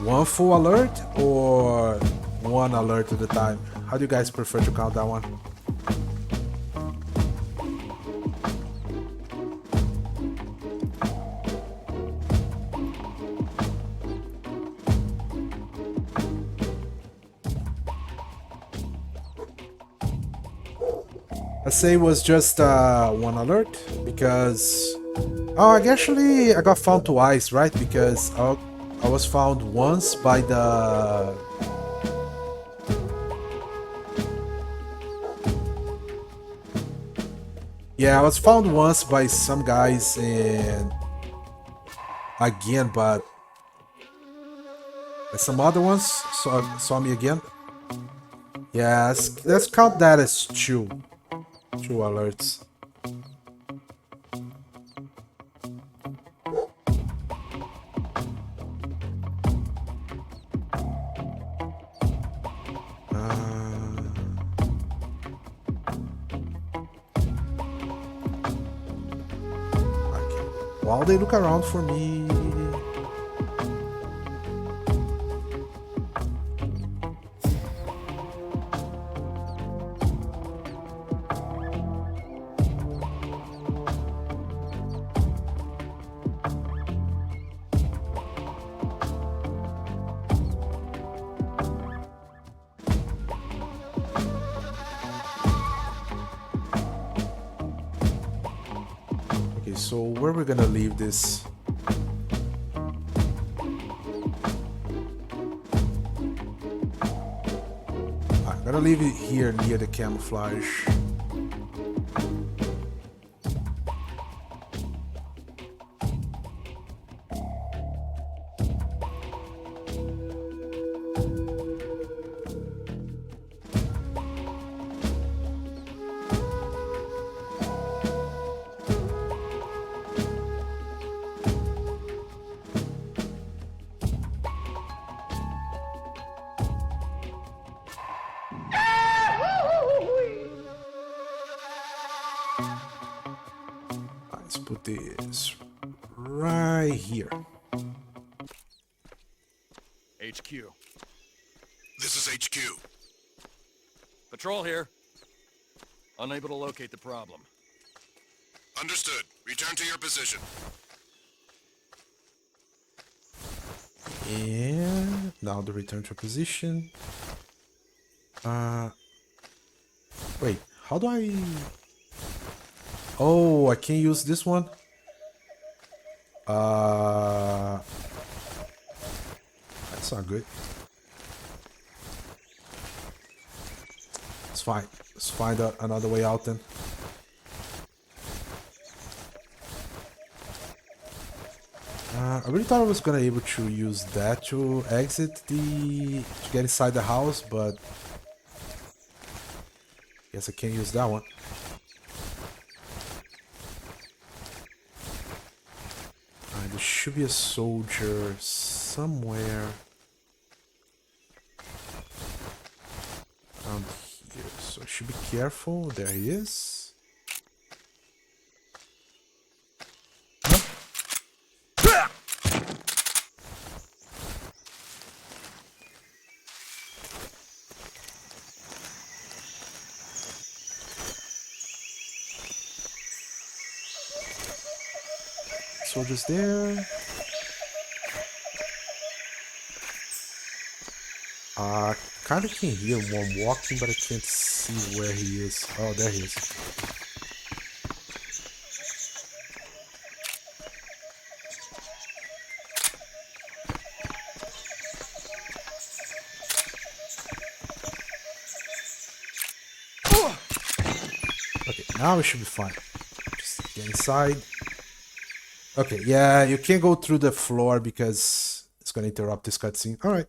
Speaker 1: one full alert or one alert at a time? How do you guys prefer to count that one? Let's say it was just one alert because I got found twice, right? Because I was found once by the I was found once by some guys and again, but some other ones saw me again. Yes, let's count that as two alerts. While they look around for me. So where we're gonna leave this? I'm gonna leave it here near the camouflage. put this right here.
Speaker 9: HQ.
Speaker 6: This is HQ.
Speaker 9: Patrol here. Unable to locate the problem.
Speaker 6: Understood. Return to your position.
Speaker 1: And now the return to position. Wait, how do I... Oh, I can use this one? That's not good. It's fine. Let's find another way out then. I really thought I was gonna able to use that to exit to get inside the house, but guess I can't use that one. There should be a soldier somewhere around here, so I should be careful. There he is. Soldiers there. Kind of can hear one walking, but I can't see where he is. Oh, there he is. Okay, now we should be fine. Just get inside. Okay, yeah, you can't go through the floor because it's gonna interrupt this cutscene. Alright.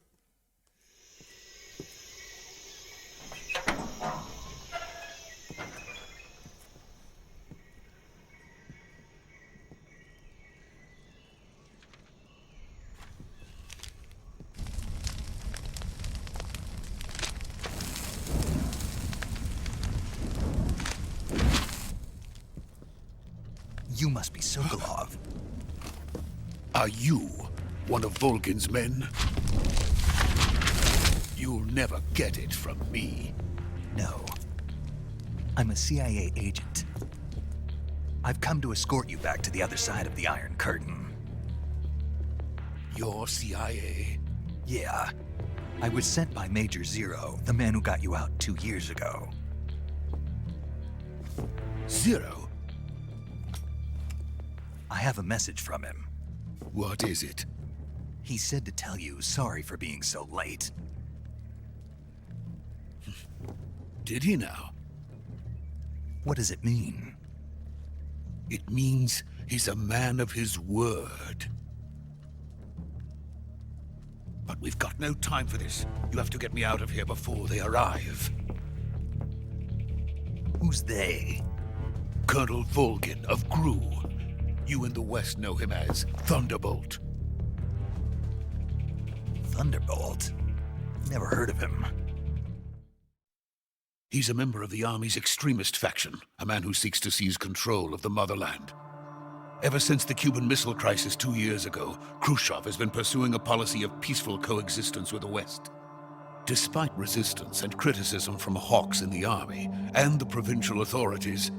Speaker 2: You must be Sokolov.
Speaker 6: Are you one of Volgin's men? You'll never get it from me.
Speaker 2: No. I'm a CIA agent. I've come to escort you back to the other side of the Iron Curtain.
Speaker 6: You're CIA?
Speaker 2: Yeah. I was sent by Major Zero, the man who got you out 2 years ago.
Speaker 6: Zero?
Speaker 2: I have a message from him.
Speaker 6: What is it?
Speaker 2: He said to tell you sorry for being so late.
Speaker 6: Did he now?
Speaker 2: What does it mean?
Speaker 6: It means he's a man of his word. But we've got no time for this. You have to get me out of here before they arrive.
Speaker 2: Who's they?
Speaker 6: Colonel Volgin of GRU. You in the West know him as Thunderbolt.
Speaker 2: Thunderbolt? Never heard of him.
Speaker 6: He's a member of the Army's extremist faction, a man who seeks to seize control of the motherland. Ever since the Cuban Missile Crisis 2 years ago, Khrushchev has been pursuing a policy of peaceful coexistence with the West. Despite resistance and criticism from hawks in the army and the provincial authorities,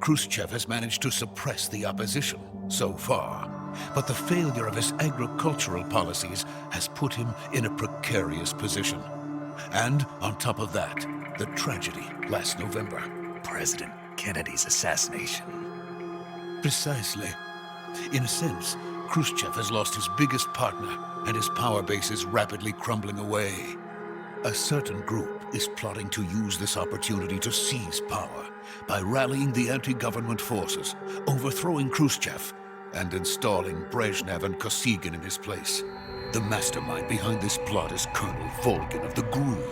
Speaker 6: Khrushchev has managed to suppress the opposition so far. But the failure of his agricultural policies has put him in a precarious position. And on top of that, the tragedy last November.
Speaker 2: President Kennedy's assassination.
Speaker 6: Precisely. In a sense, Khrushchev has lost his biggest partner, and his power base is rapidly crumbling away. A certain group is plotting to use this opportunity to seize power by rallying the anti-government forces, overthrowing Khrushchev, and installing Brezhnev and Kosygin in his place. The mastermind behind this plot is Colonel Volgin of the GRU.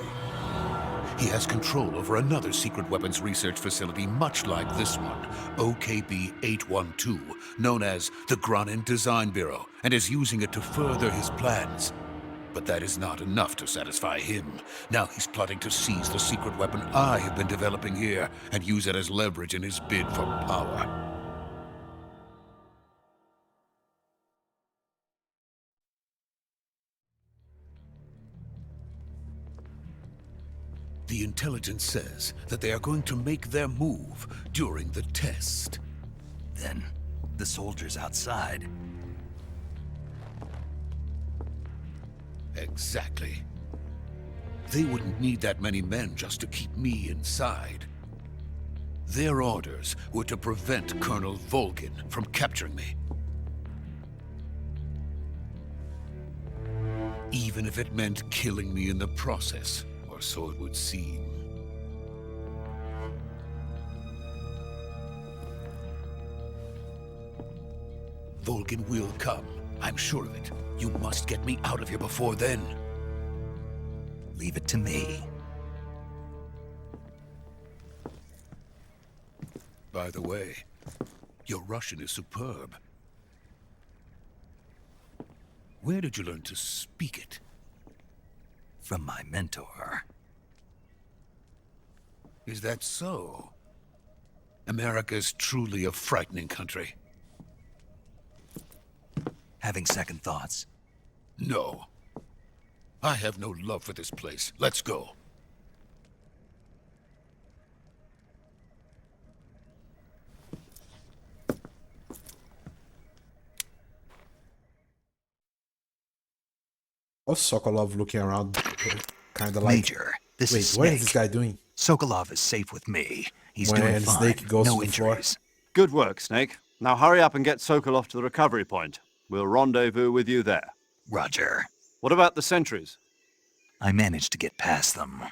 Speaker 6: He has control over another secret weapons research facility much like this one, OKB-812, known as the Granin Design Bureau, and is using it to further his plans. But that is not enough to satisfy him. Now he's plotting to seize the secret weapon I have been developing here and use it as leverage in his bid for power. The intelligence says that they are going to make their move during the test.
Speaker 2: Then, the soldiers outside.
Speaker 6: Exactly. They wouldn't need that many men just to keep me inside. Their orders were to prevent Colonel Volgin from capturing me. Even if it meant killing me in the process, or so it would seem. Volgin will come. I'm sure of it. You must get me out of here before then.
Speaker 2: Leave it to me.
Speaker 6: By the way, your Russian is superb. Where did you learn to speak it?
Speaker 2: From my mentor.
Speaker 6: Is that so? America is truly a frightening country.
Speaker 2: Having second thoughts?
Speaker 6: No. I have no love for this place. Let's go.
Speaker 1: Also, Sokolov looking around, kind of like...
Speaker 2: Major, this
Speaker 1: Wait,
Speaker 2: is
Speaker 1: what
Speaker 2: Snake.
Speaker 1: is this guy doing?
Speaker 2: Sokolov is safe with me. He's
Speaker 1: When
Speaker 2: doing fine.
Speaker 1: Snake goes
Speaker 2: no
Speaker 1: to the floor.
Speaker 2: injuries.
Speaker 4: Good work, Snake. Now hurry up and get Sokolov to the recovery point. We'll rendezvous with you there.
Speaker 2: Roger.
Speaker 4: What about the sentries?
Speaker 2: I managed to get past them.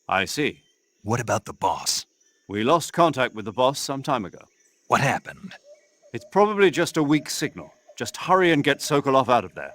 Speaker 4: I see.
Speaker 2: What about the boss?
Speaker 4: We lost contact with the boss some time ago.
Speaker 2: What happened?
Speaker 4: It's probably just a weak signal. Just hurry and get Sokolov out of there.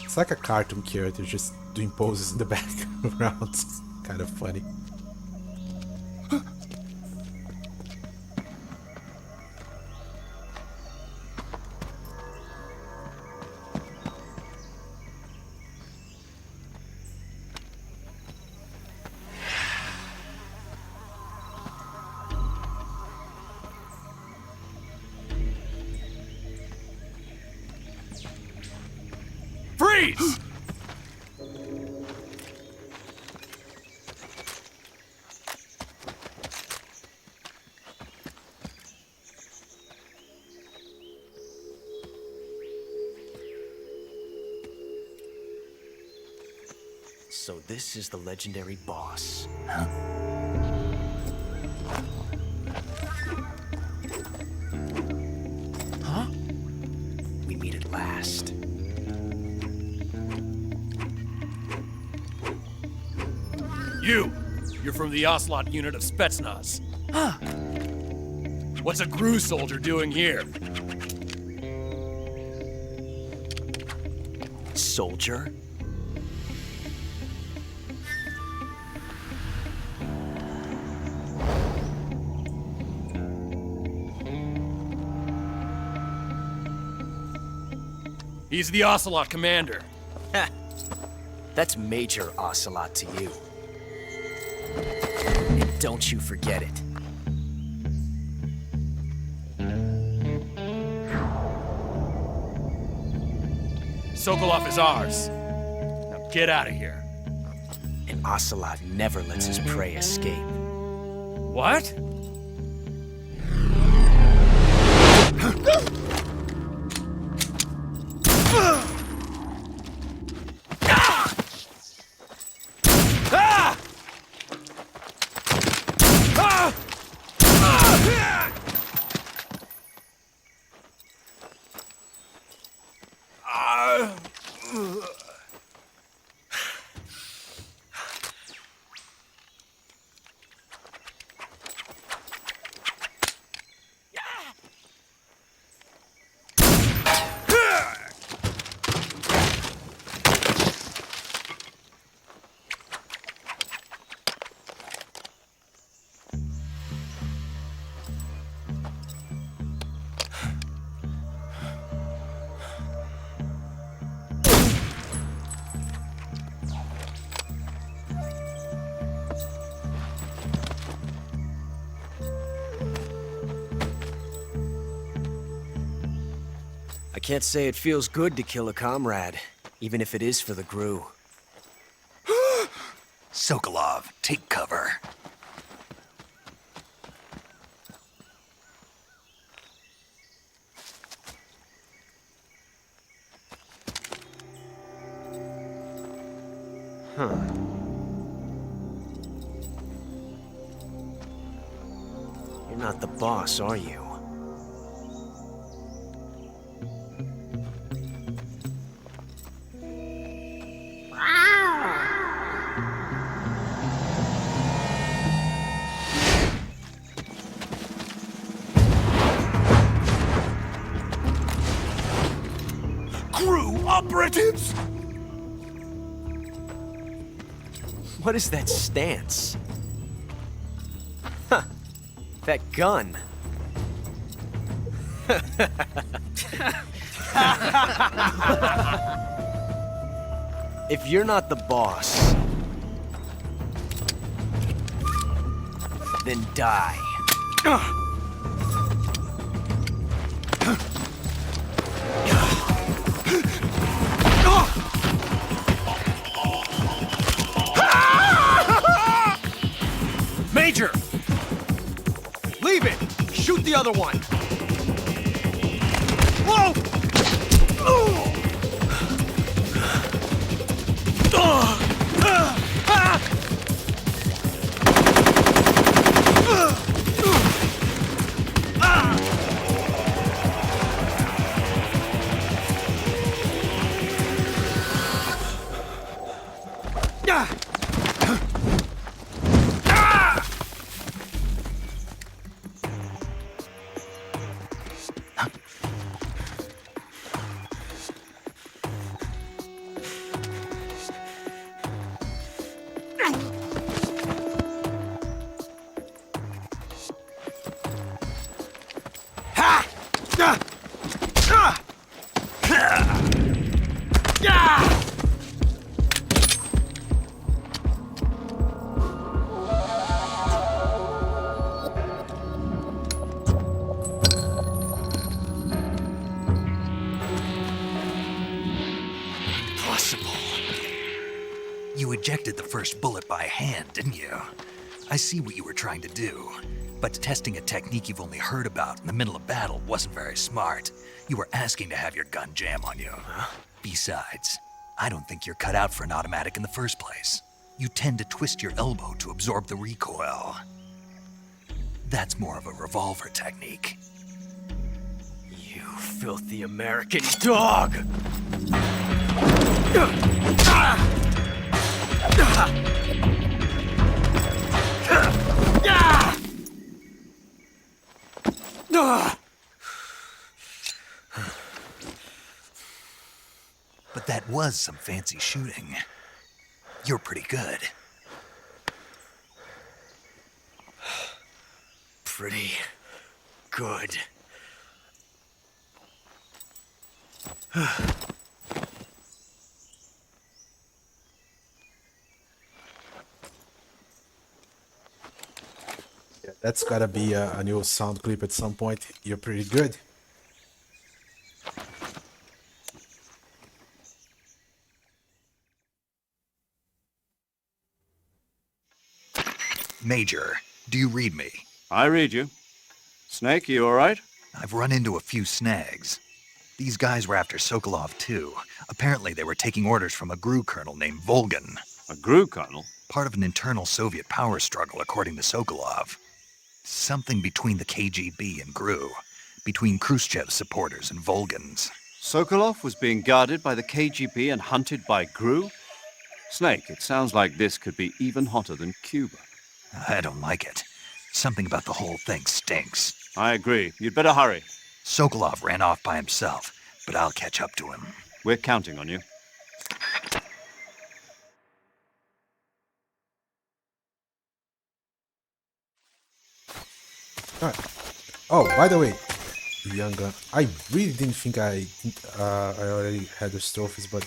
Speaker 1: It's like a cartoon character just doing poses in the background. It's kind of funny.
Speaker 9: Freeze!
Speaker 10: So this is the legendary boss. Huh? We meet at last.
Speaker 9: You're from the Ocelot unit of Spetsnaz. Huh. What's a GRU soldier doing here?
Speaker 10: Soldier?
Speaker 9: He's the Ocelot commander.
Speaker 10: Ha! That's Major Ocelot to you. And don't you forget it.
Speaker 9: Sokolov is ours. Now get out of here.
Speaker 10: And Ocelot never lets his prey escape.
Speaker 9: What?
Speaker 10: can't say it feels good to kill a comrade, even if it is for the Gru.
Speaker 2: Sokolov, take cover.
Speaker 10: Huh. You're not the boss, are you?
Speaker 6: Crew operatives!
Speaker 10: What is that stance? Huh. That gun. If you're not the boss, then die.
Speaker 5: Major! Leave it! Shoot the other one! Whoa!
Speaker 2: You ejected the first bullet by hand, didn't you? I see what you were trying to do. But testing a technique you've only heard about in the middle of battle wasn't very smart. You were asking to have your gun jam on you. Besides, I don't think you're cut out for an automatic in the first place. You tend to twist your elbow to absorb the recoil. That's more of a revolver technique.
Speaker 10: You filthy American dog!
Speaker 2: But that was some fancy shooting. You're pretty good.
Speaker 10: Pretty good.
Speaker 1: That's gotta be a new sound clip at some point. You're pretty good.
Speaker 2: Major, do you read me?
Speaker 4: I read you. Snake, you all right?
Speaker 2: I've run into a few snags. These guys were after Sokolov too. Apparently they were taking orders from a GRU colonel named Volgin.
Speaker 4: A GRU colonel?
Speaker 2: Part of an internal Soviet power struggle, according to Sokolov. Something between the KGB and GRU. Between Khrushchev's supporters and Volgin's.
Speaker 4: Sokolov was being guarded by the KGB and hunted by GRU? Snake, it sounds like this could be even hotter than Cuba.
Speaker 2: I don't like it. Something about the whole thing stinks.
Speaker 4: I agree. You'd better hurry.
Speaker 2: Sokolov ran off by himself, but I'll catch up to him.
Speaker 4: We're counting on you.
Speaker 1: Alright. Oh, by the way, young gun. I really didn't think I already had those trophies, but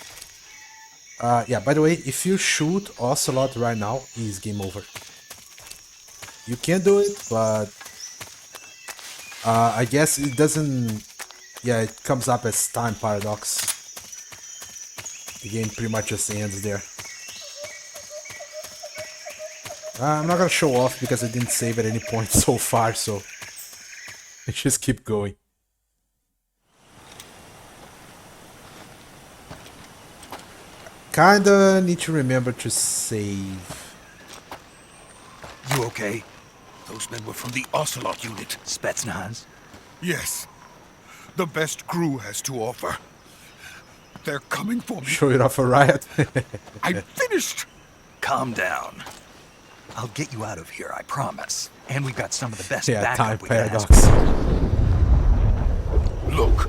Speaker 1: yeah. By the way, if you shoot Ocelot right now, it's game over. You can do it, but I guess it doesn't yeah, it comes up as time paradox. The game pretty much just ends there. I'm not gonna show off because I didn't save at any point so far, so let's just keep going. Kinda need to remember to save.
Speaker 2: You okay?
Speaker 6: Those men were from the Ocelot unit.
Speaker 2: Spetsnaz?
Speaker 6: Yes. The best crew has to offer. They're coming for me.
Speaker 1: Show it off a riot.
Speaker 6: I'm finished!
Speaker 2: Calm down. I'll get you out of here, I promise. And we've got some of the best
Speaker 1: Yeah, time
Speaker 2: backup we can ask
Speaker 1: paradox.
Speaker 2: for.
Speaker 6: Look.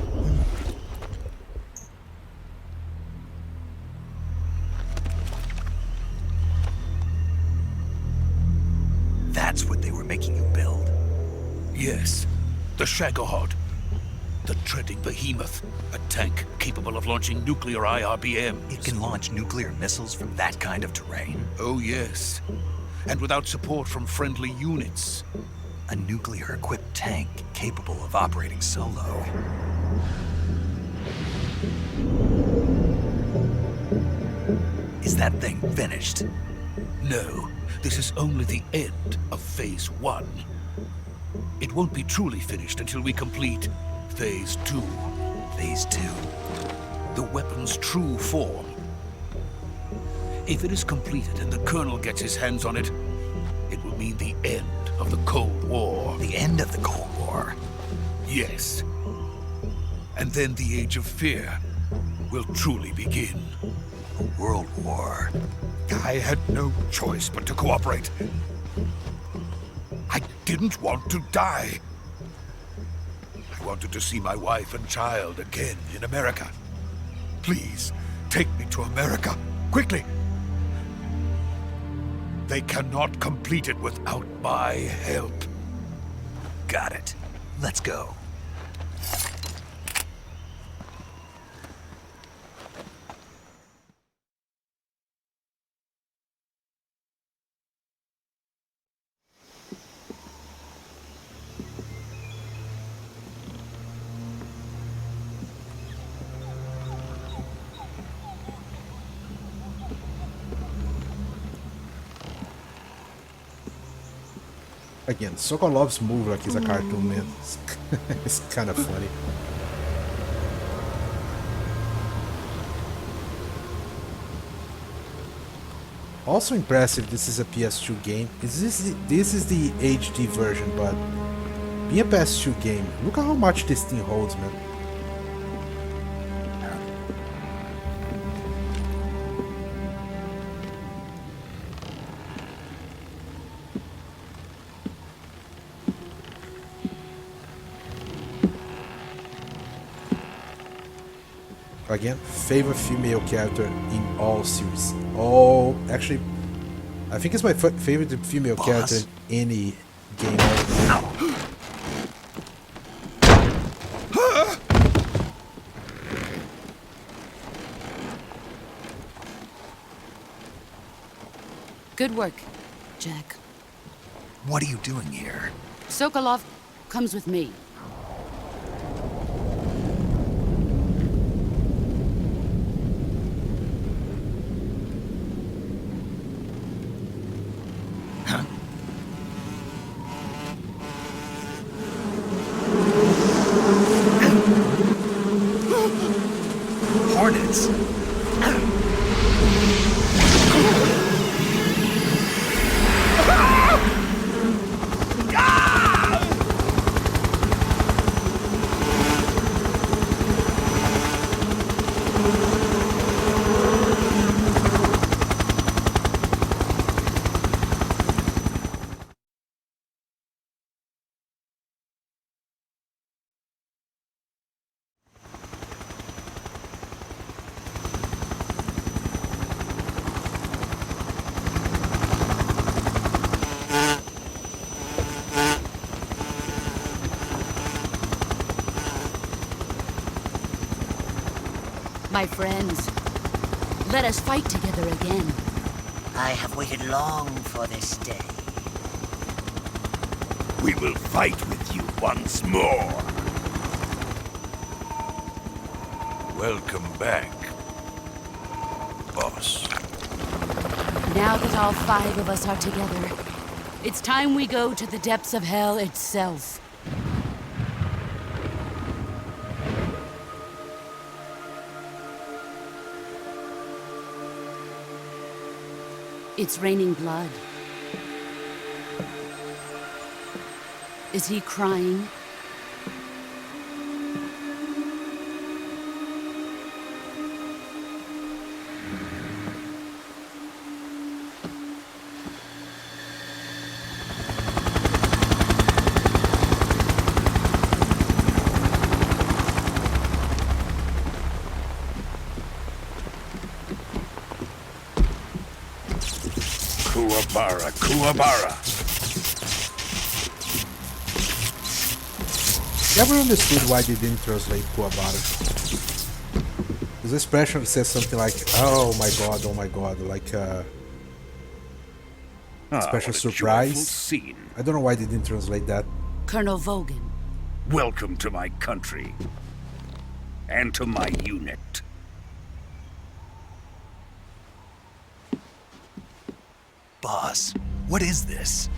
Speaker 2: That's what they were making you build.
Speaker 6: Yes. The Shagohod. The treading behemoth. A tank capable of launching nuclear IRBMs.
Speaker 2: It can launch nuclear missiles from that kind of terrain.
Speaker 6: Oh, yes. And without support from friendly units.
Speaker 2: A nuclear-equipped tank capable of operating solo. Is that thing finished?
Speaker 6: No, this is only the end of Phase 1. It won't be truly finished until we complete Phase 2.
Speaker 2: Phase 2.
Speaker 6: The weapon's true form. If it is completed and the Colonel gets his hands on it, it will mean the end of the Cold War.
Speaker 2: The end of the Cold War?
Speaker 6: Yes. And then the Age of Fear will truly begin.
Speaker 2: A world war.
Speaker 6: I had no choice but to cooperate. I didn't want to die. I wanted to see my wife and child again in America. Please, take me to America, quickly. They cannot complete it without my help.
Speaker 2: Got it. Let's go.
Speaker 1: Again, Sokolov's move like he's a cartoon, man. It's kind of funny. Also impressive, this is a PS2 game. This is the HD version, but being a PS2 game, look at how much this thing holds, man. Again, favorite female character in all series. Oh, actually, I think it's my favorite female character in any game.
Speaker 8: Good work, Jack.
Speaker 2: What are you doing here?
Speaker 8: Sokolov comes with me.
Speaker 2: Hornets!
Speaker 8: My friends, let us fight together again.
Speaker 11: I have waited long for this day.
Speaker 12: We will fight with you once more.
Speaker 6: Welcome back, boss.
Speaker 8: Now that all 5 of us are together, it's time we go to the depths of hell itself. It's raining blood. Is he crying?
Speaker 6: Kuwabara, Kuwabara.
Speaker 1: Never understood why they didn't translate Kuwabara. This expression says something like, oh my god, like special surprise.
Speaker 6: Scene.
Speaker 1: I don't know why they didn't translate that.
Speaker 8: Colonel Vogan.
Speaker 6: Welcome to my country. And to my unit.
Speaker 2: Boss, what is this?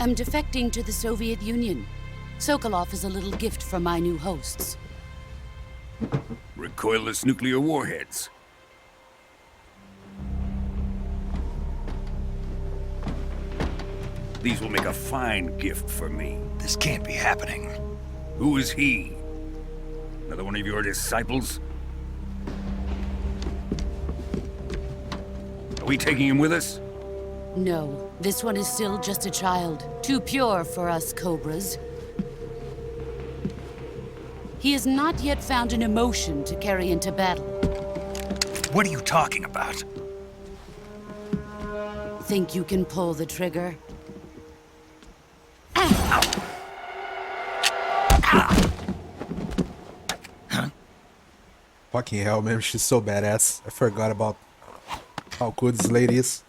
Speaker 8: I'm defecting to the Soviet Union. Sokolov is a little gift from my new hosts.
Speaker 6: Recoilless nuclear warheads. These will make a fine gift for me.
Speaker 2: This can't be happening.
Speaker 6: Who is he? Another one of your disciples? Are we taking him with us?
Speaker 8: No, this one is still just a child. Too pure for us Cobras. He has not yet found an emotion to carry into battle.
Speaker 2: What are you talking about?
Speaker 8: Think you can pull the trigger?
Speaker 1: Fucking hell, man, she's so badass. I forgot about how good this lady is.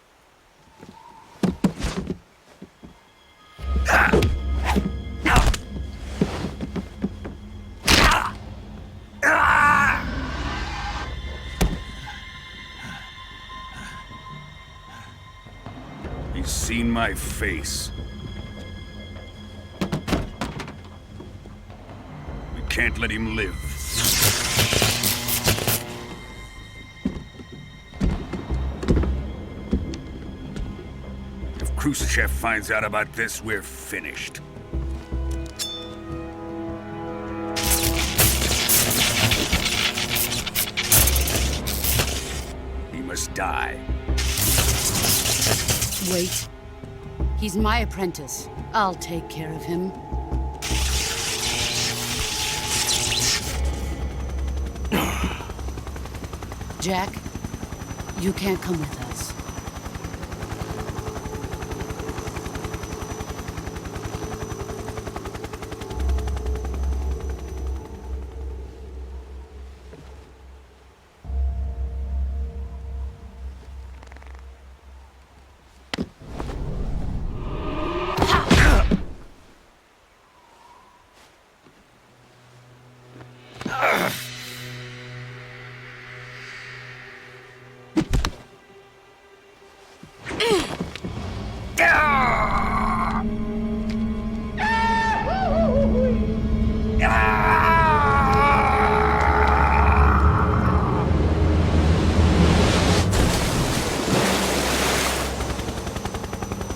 Speaker 6: He's seen my face. We can't let him live. If Khrushchev finds out about this, we're finished. He must die.
Speaker 8: Wait. He's my apprentice. I'll take care of him. Jack, you can't come with us.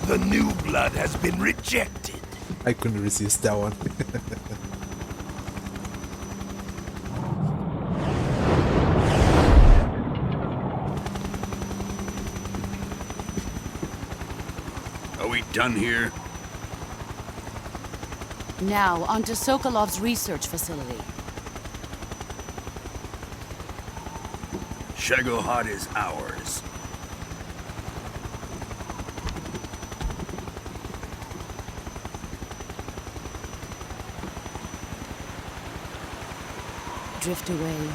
Speaker 6: The new blood has been rejected.
Speaker 1: I couldn't resist that one.
Speaker 6: Are we done here?
Speaker 8: Now, onto Sokolov's research facility.
Speaker 6: Shagohod is ours.
Speaker 8: Drift away.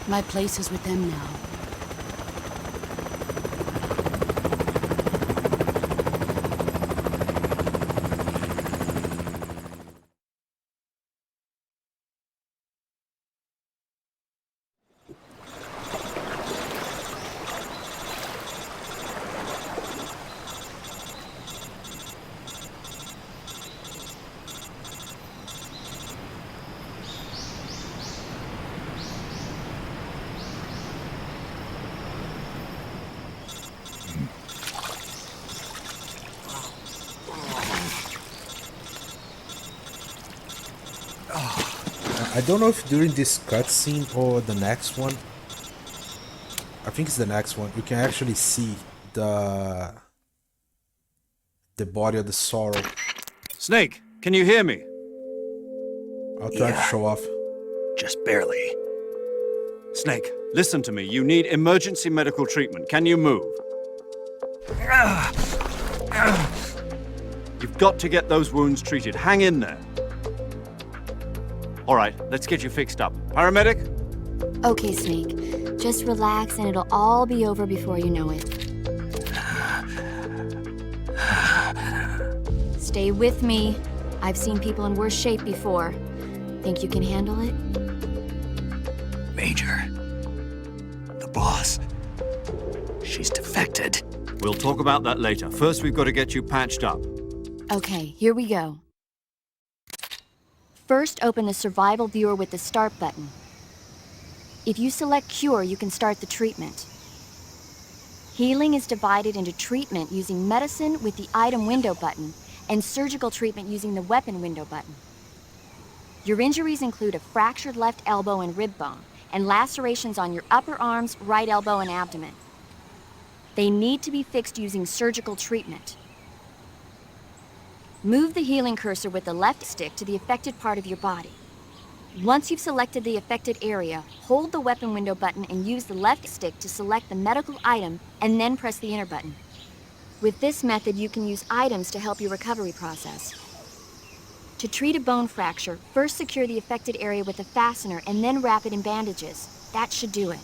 Speaker 8: My place is with them now.
Speaker 1: I don't know if during this cutscene or the next one. I think it's the next one. You can actually see the body of the Sorrow.
Speaker 4: Snake, can you hear me?
Speaker 1: I'll try to show off.
Speaker 2: Just barely.
Speaker 4: Snake, listen to me. You need emergency medical treatment. Can you move? You've got to get those wounds treated. Hang in there. All right, let's get you fixed up. Paramedic?
Speaker 7: Okay, Snake. Just relax and it'll all be over before you know it. Stay with me. I've seen people in worse shape before. Think you can handle it?
Speaker 2: Major. The boss. She's defected.
Speaker 4: We'll talk about that later. First, we've got to get you patched up.
Speaker 7: Okay, here we go. First, open the survival viewer with the start button. If you select Cure, you can start the treatment. Healing is divided into treatment using medicine with the item window button and surgical treatment using the weapon window button. Your injuries include a fractured left elbow and rib bone, and lacerations on your upper arms, right elbow, and abdomen. They need to be fixed using surgical treatment. Move the healing cursor with the left stick to the affected part of your body. Once you've selected the affected area, hold the weapon window button and use the left stick to select the medical item and then press the enter button. With this method, you can use items to help your recovery process. To treat a bone fracture, first secure the affected area with a fastener and then wrap it in bandages. That should do it.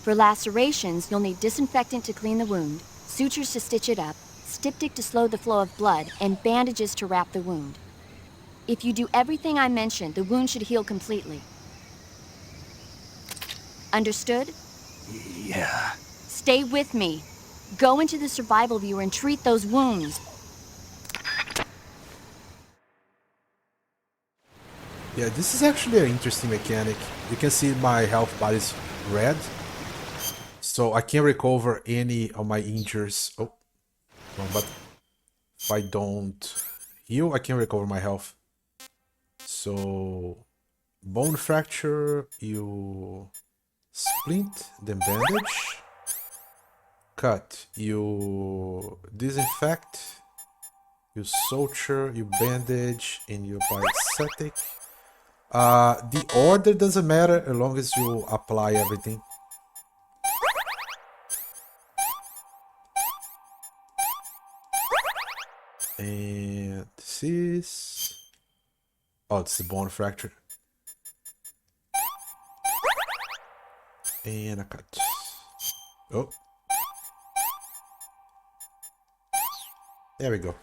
Speaker 7: For lacerations, you'll need disinfectant to clean the wound, sutures to stitch it up, styptic to slow the flow of blood, and bandages to wrap the wound. If you do everything I mentioned, the wound should heal completely. Understood?
Speaker 2: Yeah.
Speaker 7: Stay with me. Go into the survival viewer and treat those wounds.
Speaker 1: Yeah, this is actually an interesting mechanic. You can see my health bar is red. So I can recover any of my injuries. Oh, no, but if I don't heal, I can recover my health. So, bone fracture, you splint, then bandage. Cut, you disinfect, you suture, you bandage, and you apply septic. The order doesn't matter as long as you apply everything. And this is... Oh, it's the bone fracture. And a cut. Oh. There we go.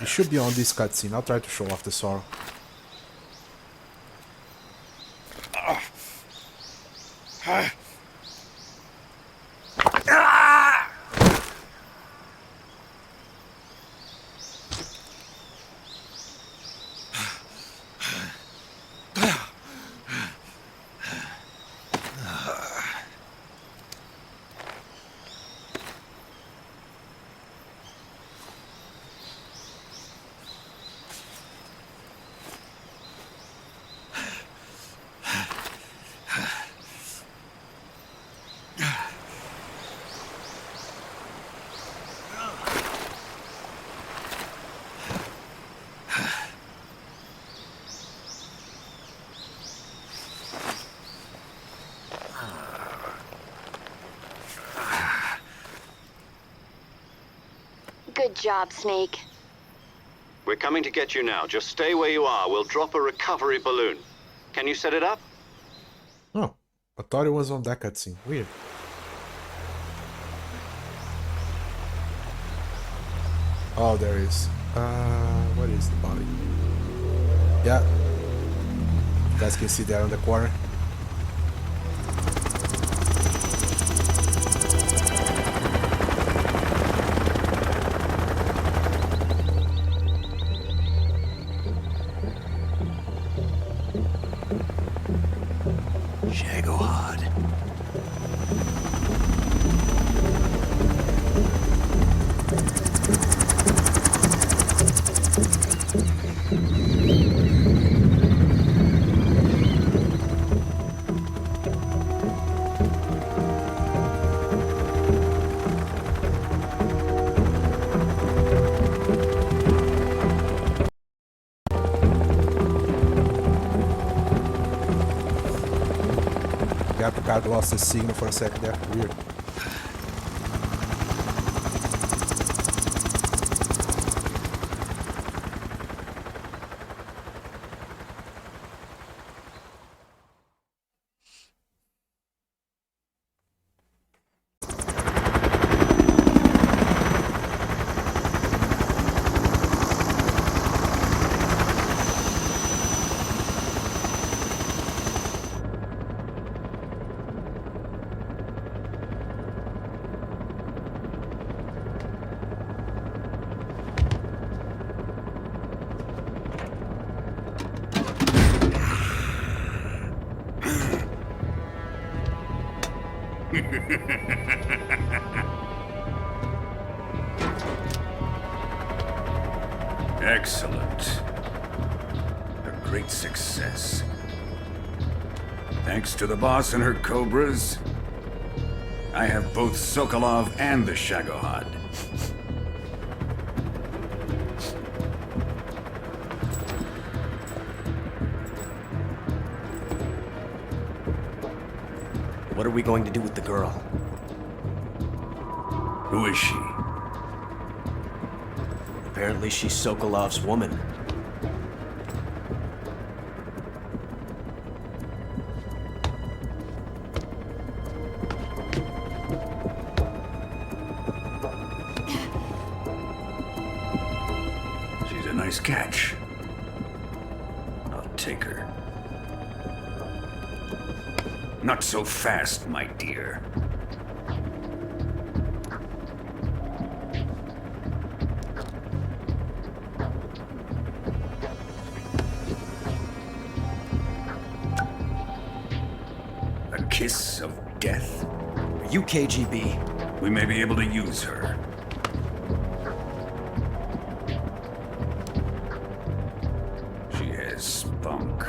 Speaker 1: It should be on this cutscene. I'll try to show off the Sorrow.
Speaker 7: Good job, Snake.
Speaker 3: We're coming to get you now. Just stay where you are. We'll drop a recovery balloon. Can you set it up?
Speaker 1: Oh, I thought it was on that cutscene. Weird. Oh, there is. What is the body? Yeah. You guys can see there on the corner. capture card lost the signal for a second there. Weird.
Speaker 6: Excellent. A great success. Thanks to the boss and her cobras, I have both Sokolov and the Shagohod.
Speaker 10: What are we going to do with the girl?
Speaker 6: Who is she?
Speaker 10: Apparently she's Sokolov's woman.
Speaker 6: She's a nice catch. I'll take her. Not so fast, my dear. A kiss of death?
Speaker 10: Are you KGB?
Speaker 6: We may be able to use her. She has spunk.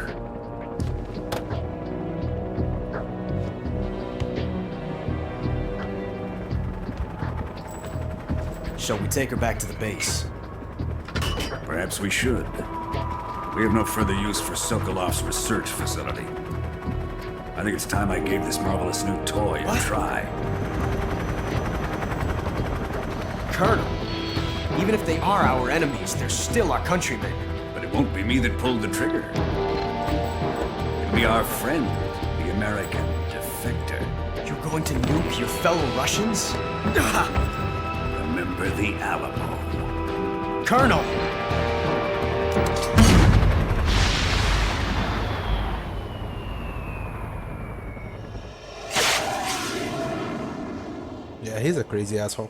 Speaker 10: Shall we take her back to the base?
Speaker 6: Perhaps we should. We have no further use for Sokolov's research facility. I think it's time I gave this marvelous new toy a try.
Speaker 10: Colonel, even if they are our enemies, they're still our countrymen.
Speaker 6: But it won't be me that pulled the trigger. It'll be our friend, the American defector.
Speaker 10: You're going to nuke your fellow Russians?
Speaker 6: Remember the Alamo.
Speaker 10: Colonel!
Speaker 1: Yeah, he's a crazy asshole.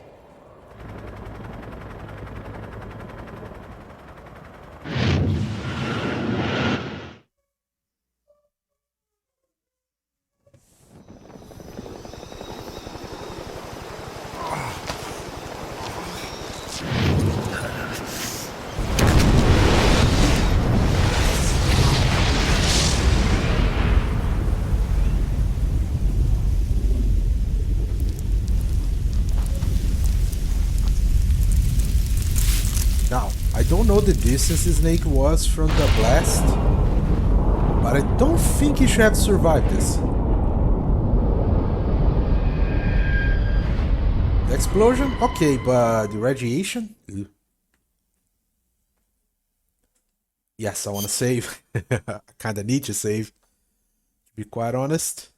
Speaker 1: Now, I don't know the distance the snake was from the blast, but I don't think he should have survived this. The explosion? Okay, but the radiation? Ew. Yes, I want to save. I kind of need to save, to be quite honest.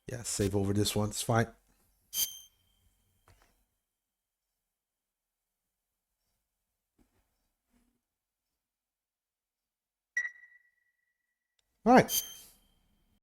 Speaker 1: Yeah, save over this one, it's fine. All right.